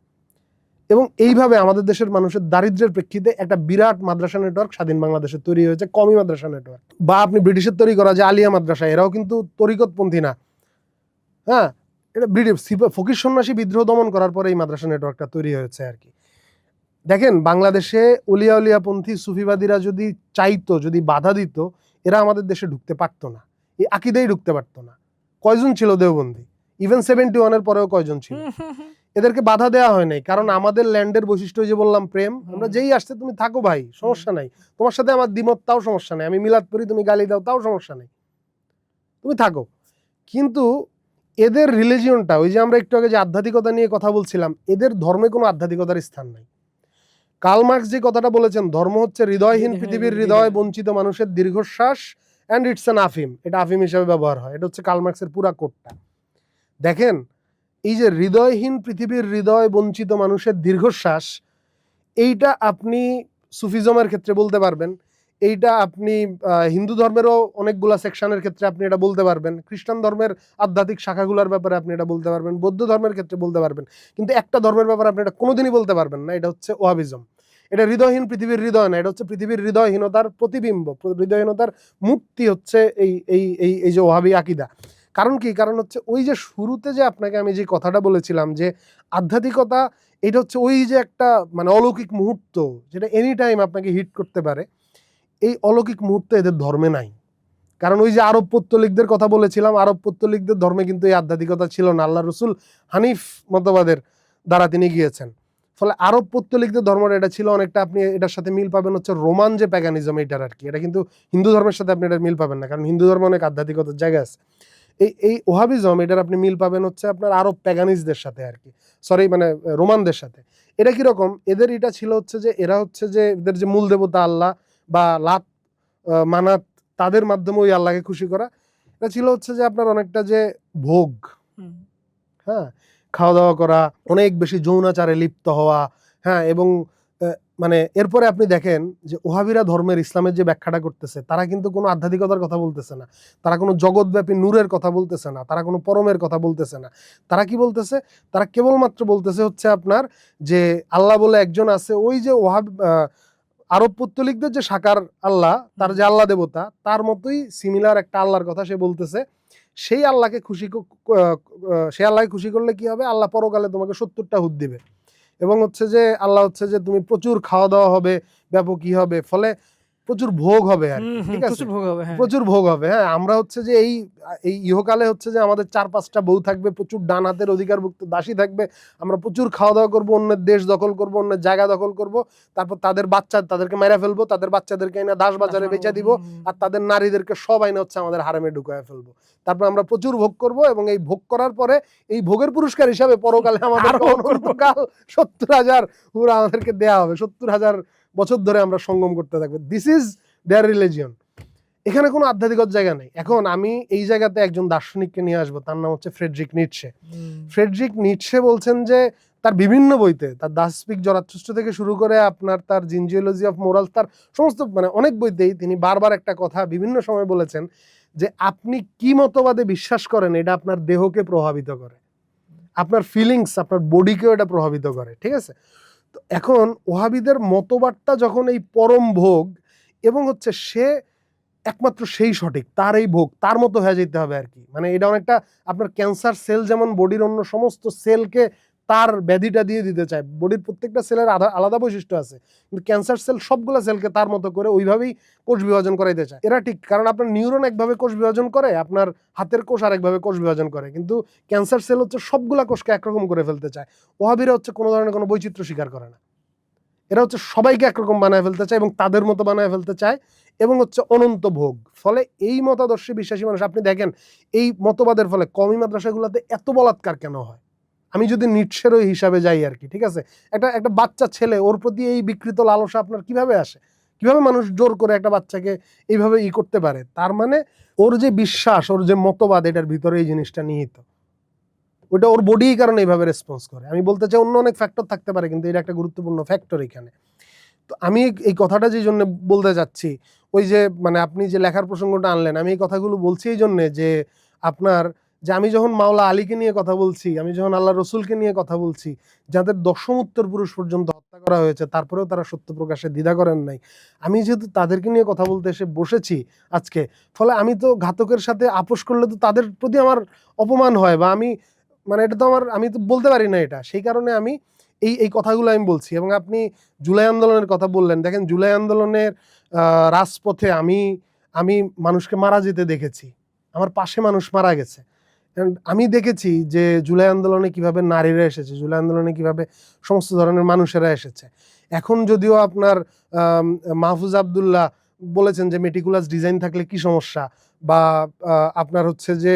A: এবং এইভাবে আমাদের দেশের মানুষের দারিদ্র্যের প্রেক্ষিতে একটা বিরাট মাদ্রাসা নেটওয়ার্ক স্বাধীন বাংলাদেশে তৈরি হয়েছে, কওমি মাদ্রাসা নেটওয়ার্ক। বা আপনি ব্রিটিশের তৈরি করা যে আলিয়া মাদ্রাসা, এরাও কিন্তু তরিকতপন্থী না, হ্যাঁ, এটা ব্রিটিশ ফকির সন্ন্যাসী বিদ্রোহ দমন করার পরে এই মাদ্রাসা নেটওয়ার্কটা তৈরি হয়েছে আর কি। দেখেন বাংলাদেশে উলিয়া উলিয়াপন্থী সুফিবাদীরা যদি চাইতো, যদি বাধা দিত, এরা আমাদের দেশে ঢুকতে পারতো না, এই আকিদাই ঢুকতে পারতো না। কয়জন ছিল দেওবন্দি? ইভেন 71-এর পরেও কয়জন ছিল? এদেরকে বাধা দেওয়া হয় নাই, কারণ আমাদের ল্যান্ডের বৈশিষ্ট্য যে বললাম প্রেম, আমরা যেই আসছে তুমি থাকো ভাই, সমস্যা নাই, তোমার সাথে আমার দ্বিমত তাও সমস্যা নাই, আমি মিলাদ পড়ি তুমি গালি দাও তাও সমস্যা নাই, তুমি থাকো। কিন্তু এদের রিলিজিয়নটা, ওই যে আমরা একটু আগে যে আধ্যাত্মিকতা নিয়ে কথা বলছিলাম, এদের ধর্মে কোনো আধ্যাত্মিকতার স্থান নাই। কার্ল মার্কস যে কথাটা বলেছেন, ধর্ম হচ্ছে হৃদয়হীন পৃথিবীর হৃদয় বঞ্চিত মানুষের দীর্ঘশ্বাস, অ্যান্ড ইটস অ্যান আফিম। এটা আফিম হিসেবে ব্যবহার হয়, এটা হচ্ছে কার্ল মার্কসের পুরা কোটটা। দেখেন এই যে হৃদয়হীন পৃথিবীর হৃদয় বঞ্চিত মানুষের দীর্ঘশ্বাস, এইটা আপনি সুফিজমের ক্ষেত্রে বলতে পারবেন, এইটা আপনি হিন্দু ধর্মেরও অনেকগুলা সেকশনের ক্ষেত্রে আপনি এটা বলতে পারবেন, খ্রিস্টান ধর্মের আধ্যাত্মিক শাখাগুলোর ব্যাপারে আপনি এটা বলতে পারবেন, বৌদ্ধ ধর্মের ক্ষেত্রে বলতে পারবেন, কিন্তু একটা ধর্মের ব্যাপারে আপনি এটা কোনোদিনই বলতে পারবেন না, এটা হচ্ছে ওয়াহাবিজম। এটা হৃদয়হীন পৃথিবীর হৃদয় না, এটা হচ্ছে পৃথিবীর হৃদয়হীনতার প্রতিবিম্ব, হৃদয়হীনতার মুক্তি হচ্ছে এই এই এই এই যে ওয়াহাবি আকিদা। কারণ কি? কারণ হচ্ছে ওই যে শুরুতে যে আপনাকে আমি যে কথাটা বলেছিলাম যে আধ্যাত্মিকতা, এটা হচ্ছে ওই যে একটা মানে অলৌকিক মুহূর্ত যেটা এনি টাইম আপনাকে হিট করতে পারে, এই অলৌকিক মুহূর্ত এদের ধর্মে নাই। কারণ ওই যে আরব পৌত্তলিকদের কথা বলেছিলাম, আরব পৌত্তলিকদের ধর্মে কিন্তু এই আধ্যাত্মিকতা ছিল না, আল্লাহ রসুল হানিফ মতবাদের দ্বারা তিনি গিয়েছেন। ফলে আরব পৌত্তলিকদের ধর্মটা এটা ছিল অনেকটা, আপনি এটার সাথে মিল পাবেন হচ্ছে রোমান যে প্যাগানিজম, এটার আর কি। এটা কিন্তু হিন্দু ধর্মের সাথে আপনি এটা মিল পাবেন না, কারণ হিন্দু ধর্মে অনেক আধ্যাত্মিকতার জায়গা আছে। এই ওহাবিজম এটার আপনি মিল পাবেন হচ্ছে আপনার আরব প্যাগানিজদের সাথে আর কি, সরি মানে রোমানদের সাথে। এটা কিরকম, এদের এটা ছিল হচ্ছে যে এরা হচ্ছে যে এদের যে মূল দেবতা আল্লাহ বা লাত মানাত, তাদের মাধ্যমে ওই আল্লাহকে খুশি করা। এটা ছিল হচ্ছে যে আপনার অনেকটা যে ভোগ, হ্যাঁ, খাওয়া দাওয়া করা, অনেক বেশি যৌনাচারে লিপ্ত হওয়া, হ্যাঁ। এবং মানে এরপরে আপনি দেখেন যে ওহাবিরা ধর্মের ইসলামের যে ব্যাখ্যাটা করতেছে, তারা কিন্তু কোনো আধ্যাত্মিকতার কথা বলতেছে না, তারা কোনো জগৎব্যাপী নূরের কথা বলতেছে না, তারা কোনো পরমের কথা বলতেছে না। তারা কি বলতেছে, তারা কেবলমাত্র বলতেছে হচ্ছে আপনার যে আল্লাহ বলে একজন আছে, ওই যে আরব পৌত্তলিকদের যে সাকার আল্লাহ, তার যে আল্লাহ দেবতা, তার মতোই সিমিলার একটা আল্লাহর কথা সে বলতেছে। সেই আল্লাহকে সেই আল্লাহকে খুশি করলে কি হবে, আল্লাহ পরকালে তোমাকে 70টা হুদ দিবে। এবং হচ্ছে যে আল্লাহ হচ্ছে যে তুমি প্রচুর খাওয়া দাওয়া হবে, ব্যাপক কি হবে, ফলে প্রচুর ভোগ হবে আর কি, ঠিক আছে, প্রচুর ভোগ হবে। হ্যাঁ, আমরা হচ্ছে যে এই ইহকালে হচ্ছে যে আমাদের 4-5টা বউ থাকবে, প্রচুর ডান হাতের অধিকারভুক্ত দাসী থাকবে, আমরা প্রচুর খাওয়া দাওয়া করবো, অন্যের দেশ দখল করব, অন্যের জায়গা দখল করব, তারপর তাদেরকে মেরে ফেলবো, তাদের বাচ্চাদেরকে এনে দাস বাজারে বেচে দিব, আর তাদের নারীদেরকে সব আইনে হচ্ছে আমাদের হারেমে ঢুকায় ফেলবো। তারপর আমরা প্রচুর ভোগ করব, এবং এই ভোগ করার পরে এই ভোগের পুরস্কার হিসাবে পরকালে আমাদের অনন্তকাল 70,000 হুরা আমাদেরকে দেয়া হবে, 70,000 বছর ধরে আমরা সঙ্গম করতে থাকবো। This is their religion. এখানে কোনো আধ্যাত্মিকতার জায়গা নেই। এখন আমি এই জায়গাতে একজন দার্শনিককে নিয়ে আসবো, তার নাম হচ্ছে ফ্রেডরিক নিটশে। ফ্রেডরিক নিটশে বলছেন যে তার বিভিন্ন বইতে, তার দাস স্পিক জরাথুস্ট্র থেকে শুরু করে আপনার তার জিনজিওলজি অফ মোরালস, তার সমস্ত মানে অনেক বইতেই তিনি বারবার একটা কথা বিভিন্ন সময় বলেছেন যে আপনি কি মতবাদে বিশ্বাস করেন এটা আপনার দেহকে প্রভাবিত করে, আপনার ফিলিংস, আপনার বডিকেও এটা প্রভাবিত করে, ঠিক আছে। তো এখন ওহাবিদের মতবাদটা যখন এই পরম ভোগ এবং হচ্ছে সে একমাত্র সেই সঠিক, তার এই ভোগ তার মতো হয়ে যেতে হবে আর কি, মানে এটা অনেকটা আপনার ক্যান্সার সেল যেমন বডির অন্য সমস্ত সেলকে তার ব্যাধিটা দিয়ে দিতে চায়, বডির প্রত্যেকটা সেলের আলাদা বৈশিষ্ট্য আছে, কিন্তু ক্যান্সার সেল সবগুলো সেলকে তার মতো করে ওইভাবেই কোষ বিভাজন করাইতে চায়। এরা ঠিক, কারণ আপনার নিউরন একভাবে কোষ বিভাজন করে, আপনার হাতের কোষ আরেকভাবে কোষ বিভাজন করে, কিন্তু ক্যান্সার সেল হচ্ছে সবগুলা কোষকে একরকম করে ফেলতে চায়। ওহাবিরা হচ্ছে কোনো ধরনের কোনো বৈচিত্র্য স্বীকার করে না, এরা হচ্ছে সবাইকে একরকম বানায় ফেলতে চায় এবং তাদের মতো বানায় ফেলতে চায়, এবং হচ্ছে অনন্ত ভোগ। ফলে এই মতাদর্শে বিশ্বাসী মানুষ, আপনি দেখেন এই মতবাদের ফলে কওমি মাদ্রাসাগুলোতে এত বলাৎকার কেন হয়। আমি যদি নিটশের ওই হিসাবে যাই আর কি, ঠিক আছে, একটা বাচ্চা ছেলে, ওর প্রতি এই বিকৃত লালসা আপনার কিভাবে আসে, কিভাবে মানুষ জোর করে একটা বাচ্চাকে এইভাবে করতে পারে, তার মানে ওর যে বিশ্বাস, ওর যে মতবাদ, এটার ভিতরে এই জিনিসটা নিহিত, ওটা ওর বডি কারণে এইভাবে রেসপন্স করে। আমি বলতে চাই অন্য অনেক ফ্যাক্টর থাকতে পারে, কিন্তু এটা একটা গুরুত্বপূর্ণ ফ্যাক্টর এখানে। তো আমি এই কথাটা যে জন্য বলতে যাচ্ছি, ওই যে মানে আপনি যে লেখার প্রসঙ্গটা আনলেন, আমি এই কথাগুলো বলছি এই জন্যে যে আপনার, যে আমি যখন মাওলা আলীকে নিয়ে কথা বলছি, আমি যখন আল্লাহ রসুলকে নিয়ে কথা বলছি, যাদের 10ম উত্তর পুরুষ পর্যন্ত হত্যা করা হয়েছে, তারপরেও তারা সত্য প্রকাশে দ্বিধা করেন নাই, আমি যেহেতু তাদেরকে নিয়ে কথা বলতে এসে বসেছি আজকে, ফলে আমি তো ঘাতকের সাথে আপোষ করলে তো তাদের প্রতি আমার অপমান হয়, বা আমি মানে এটা তো আমি তো বলতে পারি না এটা, সেই কারণে আমি এই কথাগুলো আমি বলছি। এবং আপনি জুলাই আন্দোলনের কথা বললেন, দেখেন জুলাই আন্দোলনের রাজপথে আমি মানুষকে মারা যেতে দেখেছি, আমার পাশে মানুষ মারা গেছে, আমি দেখেছি যে জুলাই আন্দোলনে কিভাবে নারীরা এসেছে, জুলাই আন্দোলনে কিভাবে সমস্ত ধরনের মানুষেরা এসেছে। এখন যদিও আপনার মাহফুজ আবদুল্লাহ বলেছেন যে মেটিকুলাস ডিজাইন থাকলে কি সমস্যা, বা আপনার হচ্ছে যে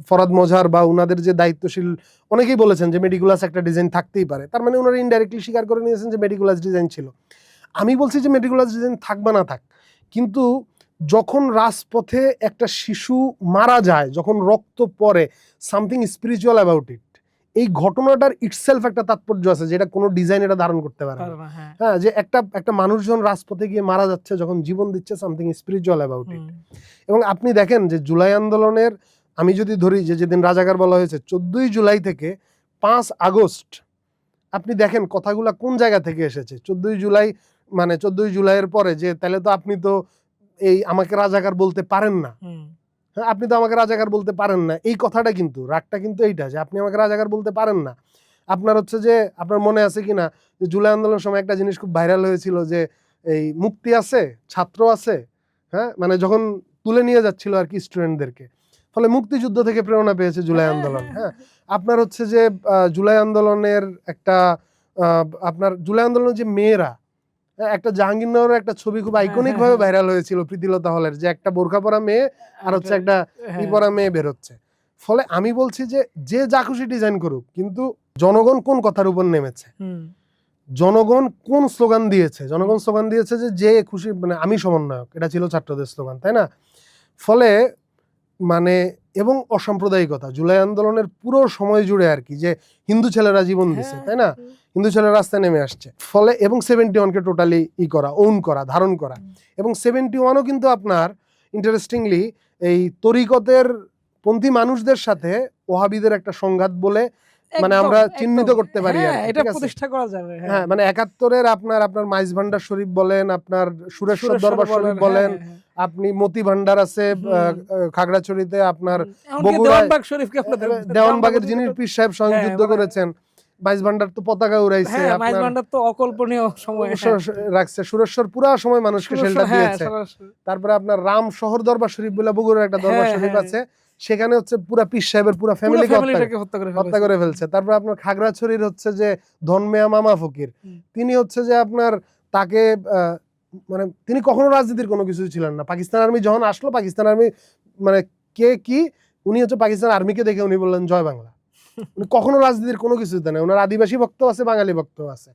A: ফরাদ মজহার বা উনাদের যে দায়িত্বশীল অনেকেই বলেছেন যে মেটিকুলাস একটা ডিজাইন থাকতেই পারে, তার মানে ওনারা ইনডাইরেক্টলি স্বীকার করে নিয়েছেন যে মেটিকুলাস ডিজাইন ছিল। আমি বলছি যে মেটিকুলাস ডিজাইন থাক বা না থাক, কিন্তু যখন রাজপথে একটা শিশু মারা যায়, যখন রক্ত পড়ে, সামথিং স্পিরিচুয়াল অ্যাবাউট ইট, এই ঘটনাটার ইটসেলফ একটা তাৎপর্য আছে যেটা কোনো ডিজাইন এটা ধারণ করতে পারে না। হ্যাঁ, যে একটা মানুষজন রাজপথে গিয়ে মারা যাচ্ছে, যখন জীবন দিচ্ছে, সামথিং স্পিরিচুয়াল অ্যাবাউট ইট। এবং আপনি দেখেন যে জুলাই আন্দোলনের, আমি যদি ধরি যে যেদিন রাজাকার বলা হয়েছে 14ই জুলাই থেকে 5 আগস্ট, আপনি দেখেন কথাগুলা কোন জায়গা থেকে এসেছে। 14ই জুলাই মানে 14ই জুলাইয়ের পরে যে তাহলে তো আপনি তো এই আমাকে রাজাকার বলতে পারেন না, হ্যাঁ, আপনি তো আমাকে রাজাকার বলতে পারেন না, এই কথাটা কিন্তু রাগটা কিন্তু এইটা যে আপনি আমাকে রাজাকার বলতে পারেন না। আপনার হচ্ছে যে আপনার মনে আছে কিনা যে জুলাই আন্দোলনের সময় একটা জিনিস খুব ভাইরাল হয়েছিল যে এই মুক্তি আছে, ছাত্র আছে, হ্যাঁ, মানে যখন তুলে নিয়ে যাচ্ছিল আর কি স্টুডেন্টদেরকে, ফলে মুক্তিযুদ্ধ থেকে প্রেরণা পেয়েছে জুলাই আন্দোলন। হ্যাঁ, আপনার হচ্ছে যে জুলাই আন্দোলনের একটা আপনার জুলাই আন্দোলনের যে মেয়েরা, একটা জাহাঙ্গীরনগরের একটা ছবি খুব আইকনিক ভাবে ভাইরাল হয়েছিল প্রীতিলতা হলের, যে একটা বোরখা পরা মেয়ে আর হচ্ছে একটা ই পরা মেয়ে বের হচ্ছে। ফলে আমি বলছি যে যে যা খুশি ডিজাইন করুক, কিন্তু জনগণ কোন কথার উপর নেমেছে, জনগণ কোন স্লোগান দিয়েছে, জনগণ স্লোগান দিয়েছে যে যে খুশি মানে আমি সমন্বয়ক, এটা ছিল ছাত্রদের স্লোগান, তাই না? ফলে মানে এবং অসাম্প্রদায়িকতা জুলাই আন্দোলনের পুরো সময় জুড়ে আর কি, যে হিন্দু ছেলেরা জীবন দিছে, তাই না, হিন্দু ছেলেরা রাস্তায় নেমে আসছে। ফলে এবং 71-কে টোটালি করা, ওন করা, ধারণ করা। এবং 71ও কিন্তু আপনার ইন্টারেস্টিংলি এই তরিকতের পন্থী মানুষদের সাথে ওহাবিদের একটা সংঘাত বলে মানে আমরা চিহ্নিত করতে পারি,
B: এটা প্রতিষ্ঠা করা যাবে।
A: হ্যাঁ, মানে 71-এর আপনার মাইজ ভান্ডার শরীফ বলেন, আপনার সুরেশ্বর দরবার শরীফ বলেন, আপনি মতি ভান্ডার আছে খাগড়াছড়িতে, আপনার বগুড়ায় দেওয়ানবাগের যিনি পীর সাহেব স্বয়ং যুদ্ধ করেছেন, মাইজ ভান্ডার তো পতাকা উড়াইছে,
B: মাইজ ভান্ডার তো অকল্পনীয় সময়
A: রাখছে, সুরেশ্বর পুরা সময় মানুষকে শেল্টার দিয়েছে। তারপরে আপনার রাম শহর দরবার শরীফ বলে বগুড়ার একটা দরবার শরীফ আছে, সেখানে হচ্ছে পুরা পীর সাহেবের পুরা ফ্যামিলিকে হত্যা করে ফেলছে। তারপর আপনার খাগড়াছড়ির হচ্ছে যে ধনমেয়া মামা ফকির, তিনি হচ্ছে যে আপনার তাকে মানে তিনি কখনো রাজনীতির কোনো কিছু ছিলেন না। পাকিস্তান আর্মি যখন আসলো, পাকিস্তান আর্মি মানে কে কি, উনি হচ্ছে পাকিস্তান আর্মিকে দেখে উনি বললেন জয় বাংলা। উনি কখনো রাজনীতির কোনো কিছু দেন, ওনার আদিবাসী ভক্ত আছে, বাঙালি ভক্ত আছে,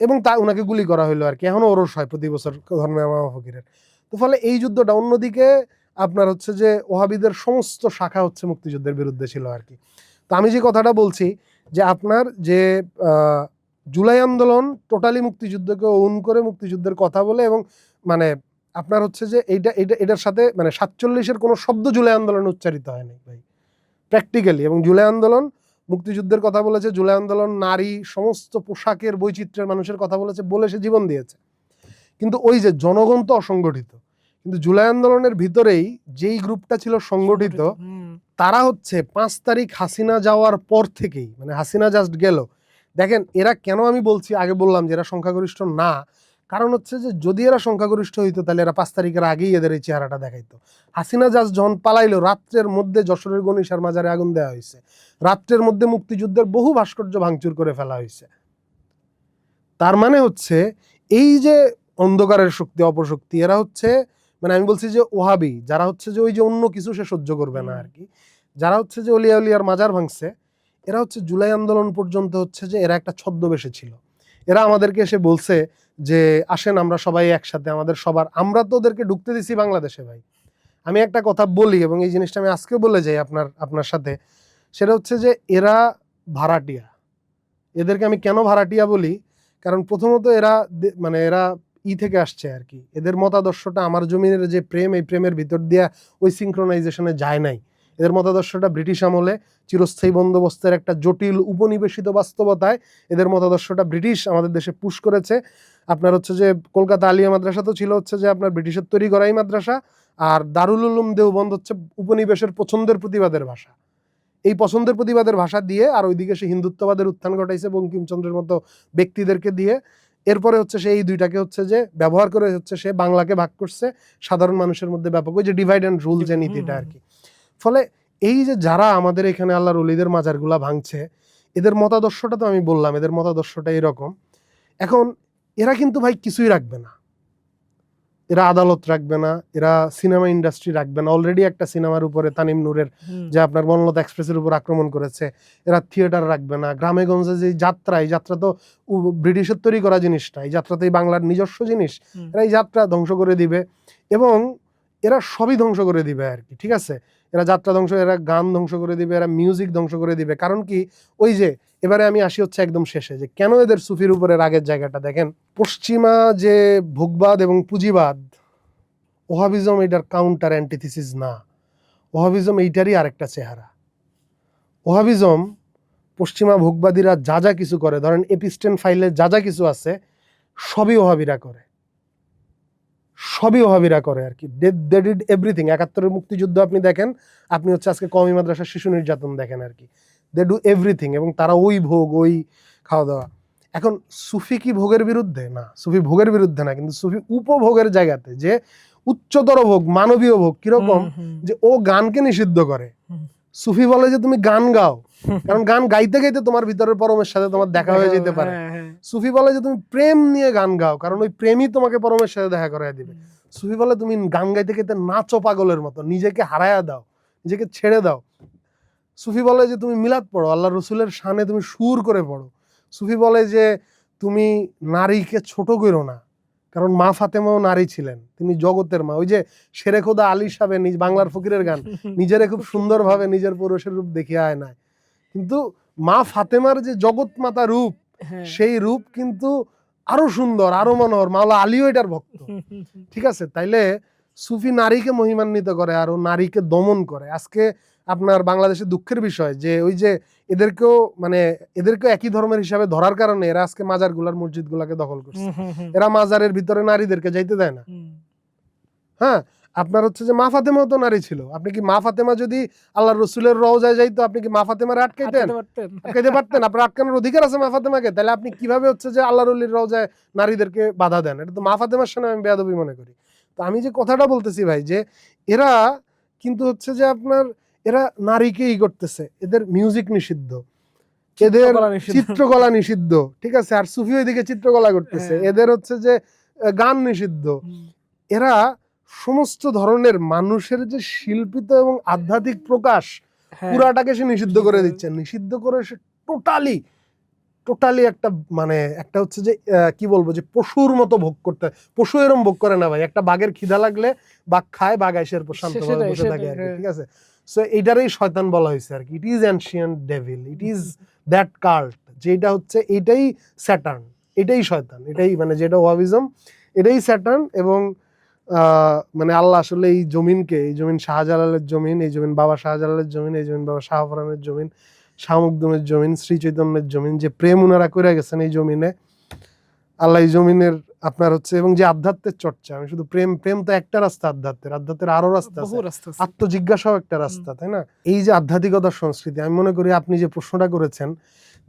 A: এবং তা ওনাকে গুলি করা হইলো আর কি, এখনো ওরস হয় প্রতি বছর ধর্মেয়া মামা ফকিরের। তো ফলে এই যুদ্ধটা অন্যদিকে আপনার হচ্ছে যে ওহাবিদের সমস্ত শাখা হচ্ছে মুক্তিযুদ্ধের বিরুদ্ধে ছিল আর কি। তো আমি যে কথাটা বলছি যে আপনার যে জুলাই আন্দোলন টোটালি মুক্তিযুদ্ধকে ওন করে মুক্তিযুদ্ধের কথা বলে, এবং মানে আপনার হচ্ছে যে এটার সাথে মানে 47-এর কোনো শব্দ জুলাই আন্দোলন উচ্চারিত হয় নাই ভাই প্র্যাকটিক্যালি। এবং জুলাই আন্দোলন মুক্তিযুদ্ধের কথা বলেছে, জুলাই আন্দোলন নারী সমস্ত পোশাকের বৈচিত্র্যের মানুষের কথা বলেছে, বলে সে জীবন দিয়েছে। কিন্তু ওই যে জনগণ তো অসংগঠিত, কিন্তু জুলাই আন্দোলনের ভিতরেই যেই গ্রুপটা ছিল সংগঠিত, তারা হচ্ছে 5 তারিখ হাসিনা যাওয়ার পর থেকেই, মানে হাসিনা জাস্ট গেল, দেখেন এরা কেন আমি বলছি, আগে বললাম যে এরা সংখ্যাগরিষ্ঠ না, কারণ হচ্ছে যে যদি এরা সংখ্যাগরিষ্ঠ হইতো তাহলে এরা 5 তারিখের আগেই এদের এই চেহারাটা দেখাইতো। হাসিনা জাস্ট যখন পালাইলো, রাত্রের মধ্যে যশোরের গণিশার মাজারে আগুন দেওয়া হয়েছে, রাত্রের মধ্যে মুক্তিযুদ্ধের বহু ভাস্কর্য ভাঙচুর করে ফেলা হয়েছে। তার মানে হচ্ছে এই যে অন্ধকারের শক্তি, অপশক্তি, এরা হচ্ছে মানে আমি বলছি যে ওহাবি যারা হচ্ছে যে ওই যে অন্য কিছু সে সহ্য করবে না আর কি, যারা হচ্ছে যে অলিয়া উলিয়ার মাজার ভাঙছে, এরা হচ্ছে জুলাই আন্দোলন পর্যন্ত হচ্ছে যে এরা একটা ছদ্মবেশে ছিল। এরা আমাদেরকে এসে বলছে যে আসেন আমরা সবাই একসাথে, আমাদের সবার, আমরা তো ওদেরকে ঢুকতে দিছি বাংলাদেশে ভাই। আমি একটা কথা বলি এবং এই জিনিসটা আমি আজকে বলে যাই আপনার সাথে, সেটা হচ্ছে যে এরা ভাড়াটিয়া। এদেরকে আমি কেন ভাড়াটিয়া বলি, কারণ প্রথমত এরা মানে এরা থেকে আসছে আর কি, এদের মতাদর্শটা আমার জমিনের যে প্রেম, এই প্রেমের ভিতর দিয়া ওই সিনক্রোনাইজেশনে যায় নাই। এদের মতাদর্শটা ব্রিটিশ আমলে চিরস্থায়ী বন্দোবস্তের একটা জটিল উপনিবেশিত বাস্তবতায় এদের মতাদর্শটা ব্রিটিশ আমাদের দেশে পুশ করেছে। আপনার হচ্ছে যে কলকাতা আলিয়া মাদ্রাসা তো ছিল হচ্ছে যে আপনার ব্রিটিশের তৈরি করাই মাদ্রাসা, আর দারুল উলুম দেওবন্দ হচ্ছে উপনিবেশের পছন্দের প্রতিবাদের ভাষা। এই পছন্দের প্রতিবাদের ভাষা দিয়ে আর ওইদিকে সে হিন্দুত্ববাদের উত্থান ঘটাইছে বঙ্কিমচন্দ্রের মতো ব্যক্তিদেরকে দিয়ে। এরপরে হচ্ছে সে এই দুইটাকে হচ্ছে যে ব্যবহার করে হচ্ছে সে বাংলাকে ভাগ করছে সাধারণ মানুষের মধ্যে ব্যাপক, ওই যে ডিভাইড অ্যান্ড রুল যে নীতিটা আর কি। ফলে এই যে যারা আমাদের এখানে আল্লাহর ওলিদের মাজারগুলা ভাঙছে, এদের মতাদর্শটা তো আমি বললাম, এদের মতাদর্শটা এরকম। এখন এরা কিন্তু ভাই কিছুই রাখবে না, এরা আদালত রাখবে না, এরা সিনেমা ইন্ডাস্ট্রি রাখবে না। অলরেডি একটা সিনেমার উপরে তানিম নূরের যে আপনার বনলতা এক্সপ্রেসের উপর আক্রমণ করেছে, এরা থিয়েটার রাখবে না। গ্রামে গঞ্জে যে যাত্রা, এই যাত্রা তো ব্রিটিশের তৈরি করা জিনিসটা, এই যাত্রা তো এই বাংলার নিজস্ব জিনিস, এরা এই যাত্রা ধ্বংস করে দিবে এবং এরা সবই ধ্বংস করে দিবে আর কি, ঠিক আছে? এরা যাত্রা ধ্বংস, এরা গান ধ্বংস করে দিবে, এরা মিউজিক ধ্বংস করে দিবে। কারণ কি, ওই যে এবারে আমি আসি হচ্ছে একদম শেষে, যে কেন এদের সুফির উপরে রাগের জায়গাটা দেখেন। পশ্চিমা যে ভোগবাদ এবং পুঁজিবাদ, ওহাবিজম এটার কাউন্টার অ্যান্টিথিসিস না, ওহাবিজম এইটারই আরেকটা চেহারা। ওহাবিজম পশ্চিমা ভোগবাদীরা যা যা কিছু করে, ধরেন এপিস্টেন ফাইলে যা যা কিছু আছে সবই ওহাবিরা করে, সবই ওহাবিরা করে আর কি। They did everything. 71-এর মুক্তিযুদ্ধ আপনি দেখেন, আপনি হচ্ছে আজকে কওমি মাদ্রাসার শিশু নির্যাতন দেখেন আর কি, দে ডু এভরিথিং। এবং তারা ওই ভোগ, ওই খাওয়া দাওয়া। এখন সুফি কি ভোগের বিরুদ্ধে? না, সুফি ভোগের বিরুদ্ধে না, কিন্তু সুফি উপভোগের জায়গাতে, যে উচ্চতর ভোগ, মানবীয় ভোগ, কিরকম, যে ও গানকে নিষিদ্ধ করে। সুফি বলে যে তুমি গান গাও, কারণ গান গাইতে গাইতে তোমার ভিতরের পরমের সাথে তোমার দেখা হয়ে যেতে পারে। সুফি বলে যে তুমি প্রেম নিয়ে গান গাও, কারণ ওই প্রেমই তোমাকে পরমের সাথে দেখা করায় দিবে। সুফি বলে তুমি গান গাইতে গাইতে নাচো পাগলের মতো, নিজেকে হারায়া দাও, নিজেকে ছেড়ে দাও। সুফি বলে যে তুমি মিলাদ পড়ো, আল্লাহ রসুলের শানে তুমি সুর করে পড়ো। সুফি বলে যে তুমি নারীকে ছোট করো না, কারণ মা ফাতেমাও নারী ছিলেন, তিনি জগতের মা। ওই যে শেরে খোদা আলী সাহেবের বাংলার ফকিরের গান, নিজেরে খুব সুন্দরভাবে নিজের পুরুষের রূপ দেখিয়ে আয় না, কিন্তু মা ফাতেমার যে জগৎ মাতা রূপ, সেই রূপ কিন্তু আরো সুন্দর, আরো মনোহর। মাওলা আলীও এটার ভক্ত, ঠিক আছে? তাইলে সুফি নারীকে মহিমান্বিত করে আর নারীকে দমন করে। আজকে আপনার বাংলাদেশে দুঃখের বিষয় যে ওই যে এদেরকেও একই ধর্মের হিসাবে ধরার কারণে এরা আজকে মাজারগুলার মসজিদগুলাকে দখল করছে। এরা মাজারের ভিতরে নারীদেরকে যাইতে দেয় না। হ্যাঁ, আপনার হচ্ছে যে মা ফাতেমাও তো নারী ছিল। আপনি কি মা ফাতেমা যদি আল্লাহর রসুলের রওজায় যাইতো, আপনি কি মা ফাতেমার আটকাইতে পারতেন? আপনার আটকানোর অধিকার আছে মা ফাতেমাকে। তাহলে আপনি কিভাবে হচ্ছে যে আল্লাহর ওলির রওজায় নারীদেরকে বাধা দেন? এটা তো মা ফাতেমার সামনে আমি বেয়াদবি মনে করি। তো আমি যে কথাটা বলতেছি ভাই, যে এরা কিন্তু হচ্ছে যে আপনার এরা নারীকেই করতেছে, এদের মিউজিক নিষিদ্ধ, এদের চিত্রকলা নিষিদ্ধ, ঠিক আছে? আর সুফি ওইদিকে চিত্রকলা করতেছে, এদের হচ্ছে যে গান নিষিদ্ধ। এরা সমস্ত ধরনের মানুষের যে শিল্পিত এবং আধ্যাত্মিক প্রকাশ, পুরাটাকে সে নিষিদ্ধ করে দিচ্ছে। নিষিদ্ধ করে সে টোটালি একটা মানে একটা হচ্ছে যে কি বলবো, যে পশুর মতো ভোগ করতে। পশু এরকম ভোগ করে না ভাই। একটা বাঘের খিদা লাগলে বাঘ খায়, বাঘ এসে শান্তভাবে বসে থাকে আর কি, ঠিক আছে? সো এইটারই শয়তান বলা হয়েছে আর কি। It is ancient devil, it is that cult, যেটা হচ্ছে এইটাই স্যাটার্ন, এটাই শয়তান, এটাই মানে যেটা ওয়াহাবিজম, এটাই স্যাটার্ন। এবং মানে আল্লাহ আসলে এই জমিনকে, এই জমিন শাহজালালের জমিন, এই জমিন বাবা শাহজালালের জমিন, এই জমিন বাবা শাহফরানের জমিন, শাহ মখদুমের জমিন, শ্রী চৈতন্যের জমিন, যে প্রেম ওনারা করে গেছেন এই জমিনে, আল্লাহ এই জমিনের আপনার হচ্ছে, এবং যে আধ্যাত্মের চর্চা, আমি শুধু প্রেম তো একটা রাস্তা, আধ্যাত্মের আরো রাস্তা আছে, আত্মজিজ্ঞাসাও একটা রাস্তা, তাই না? এই যে আধ্যাত্মিকতার সংস্কৃতি, আমি মনে করি আপনি যে প্রশ্নটা করেছেন,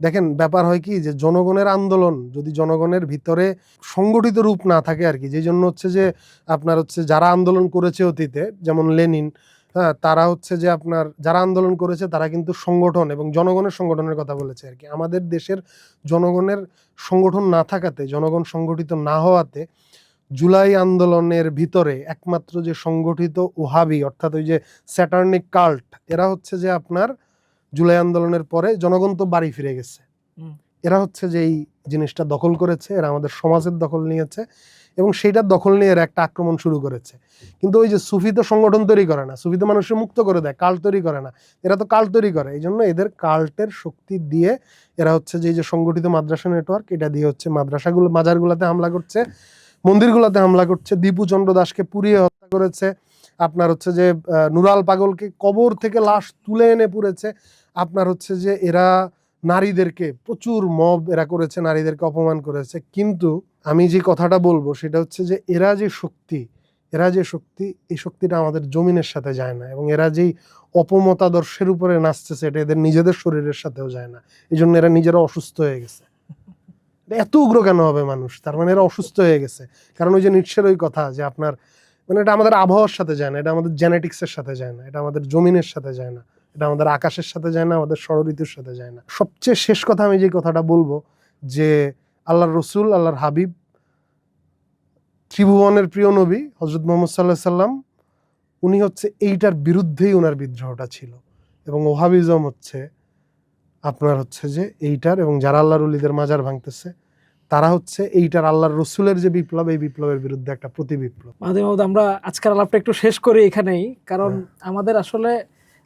A: দেখেন ব্যাপার হয় কি, যে জনগণের আন্দোলন যদি জনগণের ভিতরে সংগঠিত রূপ না থাকে আর কি, যে জন্য হচ্ছে যে আপনার হচ্ছে যারা আন্দোলন করেছে অতীতে, যেমন লেনিন, হ্যাঁ, তারা হচ্ছে যে আপনার যারা আন্দোলন করেছে তারা কিন্তু সংগঠন এবং জনগণের সংগঠনের কথা বলেছে আর কি। আমাদের দেশের জনগণের সংগঠন না থাকাতে, জনগণ সংগঠিত না হওয়াতে, জুলাই আন্দোলনের ভিতরে একমাত্র যে সংগঠিত ওহাবি, অর্থাৎ ওই যে স্যাটার্নিক কাল্ট, এরা হচ্ছে যে আপনার জুলাই আন্দোলনের পরে জনগণ তো বাড়ি ফিরে গেছে, এরা হচ্ছে যে এই জিনিসটা দখল করেছে, এরা আমাদের সমাজের দখল নিয়েছে এবং সেইটার দখল নিয়ে এরা একটা আক্রমণ শুরু করেছে। কিন্তু ওই যে সুফি তো সংগঠন তৈরি করে না, সুফি তো মানুষের মুক্ত করে দেয়, কাল্ট তৈরি করে না, এরা তো কাল্ট তৈরি করে। এই জন্য এদের কাল্টের শক্তি দিয়ে এরা হচ্ছে যে এই যে সংগঠিত মাদ্রাসা নেটওয়ার্ক, এটা দিয়ে হচ্ছে মাদ্রাসাগুলো, মাজারগুলোতে হামলা করছে, মন্দিরগুলোতে হামলা করছে, দীপু চন্দ্র দাসকে পুড়িয়ে হত্যা করেছে, আপনার হচ্ছে যে নুরাল পাগলকে কবর থেকে লাশ তুলে এনে পুড়েছে, আপনার হচ্ছে যে এরা নারীদেরকে প্রচুর মব এরা করেছে, নারীদেরকে অপমান করেছে। কিন্তু আমি যে কথাটা বলবো সেটা হচ্ছে যে এরা যে শক্তি, এই শক্তিটা আমাদের জমিনের সাথে যায় না, এবং এরা যেই অপমতাদর্শের উপরে নাচতেছে এটা এদের নিজেদের শরীরের সাথেও যায় না। এই জন্য এরা নিজেরা অসুস্থ হয়ে গেছে। এত উগ্র কেন হবে মানুষ? তার মানে এরা অসুস্থ হয়ে গেছে। কারণ ওই যে নিটশের ওই কথা যে আপনার মানে এটা আমাদের আবহাওয়ার সাথে যায় না, এটা আমাদের জেনেটিক্সের সাথে যায় না, এটা আমাদের জমিনের সাথে যায় না, এটা আমাদের আকাশের সাথে যায় না, আমাদের ষড়ঋতুর সাথে যায় না। সবচেয়ে শেষ কথা আমি যে কথাটা বলবো, যে আল্লাহর রসুল, আল্লাহর হাবিব, ত্রিভুবনের প্রিয় নবী হযরত মুহাম্মদ সাল্লাল্লাহু আলাইহি সাল্লাম, উনি হচ্ছে এইটার বিরুদ্ধেই ওনার বিদ্রোহটা ছিল। এবং ওহাবিজম হচ্ছে আপনার হচ্ছে যে এইটার, এবং যারা আল্লাহর ওলিদের মাজার ভাঙতেছে তারা হচ্ছে এইটার আল্লাহর রসুলের যে বিপ্লব, এই বিপ্লবের বিরুদ্ধে একটা প্রতি বিপ্লব।
B: মাহদি মাহমুদ, আমরা আজকের আলাপটা একটু শেষ করি এখানেই, কারণ আমাদের আসলে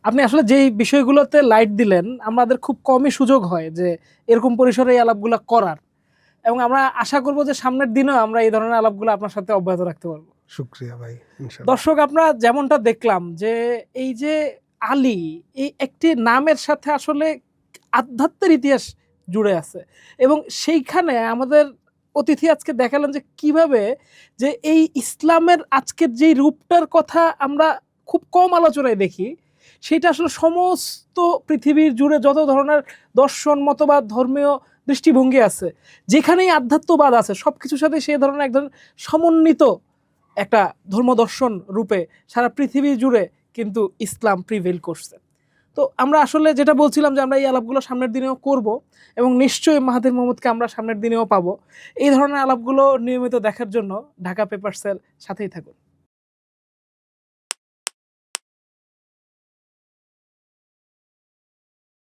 B: আপনি আসলে যেই বিষয়গুলোতে লাইট দিলেন, আমাদের খুব কমই সুযোগ হয় যে এরকম পরিসরে এই আলাপগুলো করার, এবং আমরা আশা করব যে সামনের দিনেও আমরা এই ধরনের আলাপগুলো আপনার সাথে অব্যাহত রাখতে পারবো।
A: শুকরিয়া ভাই।
B: দর্শক, আমরা যেমনটা দেখলাম যে এই যে আলী, এই একটি নামের সাথে আসলে আধ্যাত্মের ইতিহাস জুড়ে আছে, এবং সেইখানে আমাদের অতিথি আজকে দেখালেন যে কিভাবে যে এই ইসলামের আজকের যে রূপটার কথা আমরা খুব কম আলোচনায় দেখি, সেটা আসলে সমস্ত পৃথিবীর জুড়ে যত ধরনের দর্শন, মতবাদ, ধর্মীয় দৃষ্টিভঙ্গি আছে, যেখানেই আধ্যাত্মবাদ আছে, সব কিছুর সাথে সেই ধরনের একজন সমন্বিত একটা ধর্মদর্শন রূপে সারা পৃথিবী জুড়ে কিন্তু ইসলাম প্রিভেল করছে। তো আমরা আসলে যেটা বলছিলাম যে আমরা এই আলাপগুলো সামনের দিনেও করব এবং নিশ্চয়ই মাহাথির মোহাম্মদকে আমরা সামনের দিনেও পাবো। এই ধরনের আলাপগুলো নিয়মিত দেখার জন্য ঢাকা পেপারসের সাথেই থাকুন।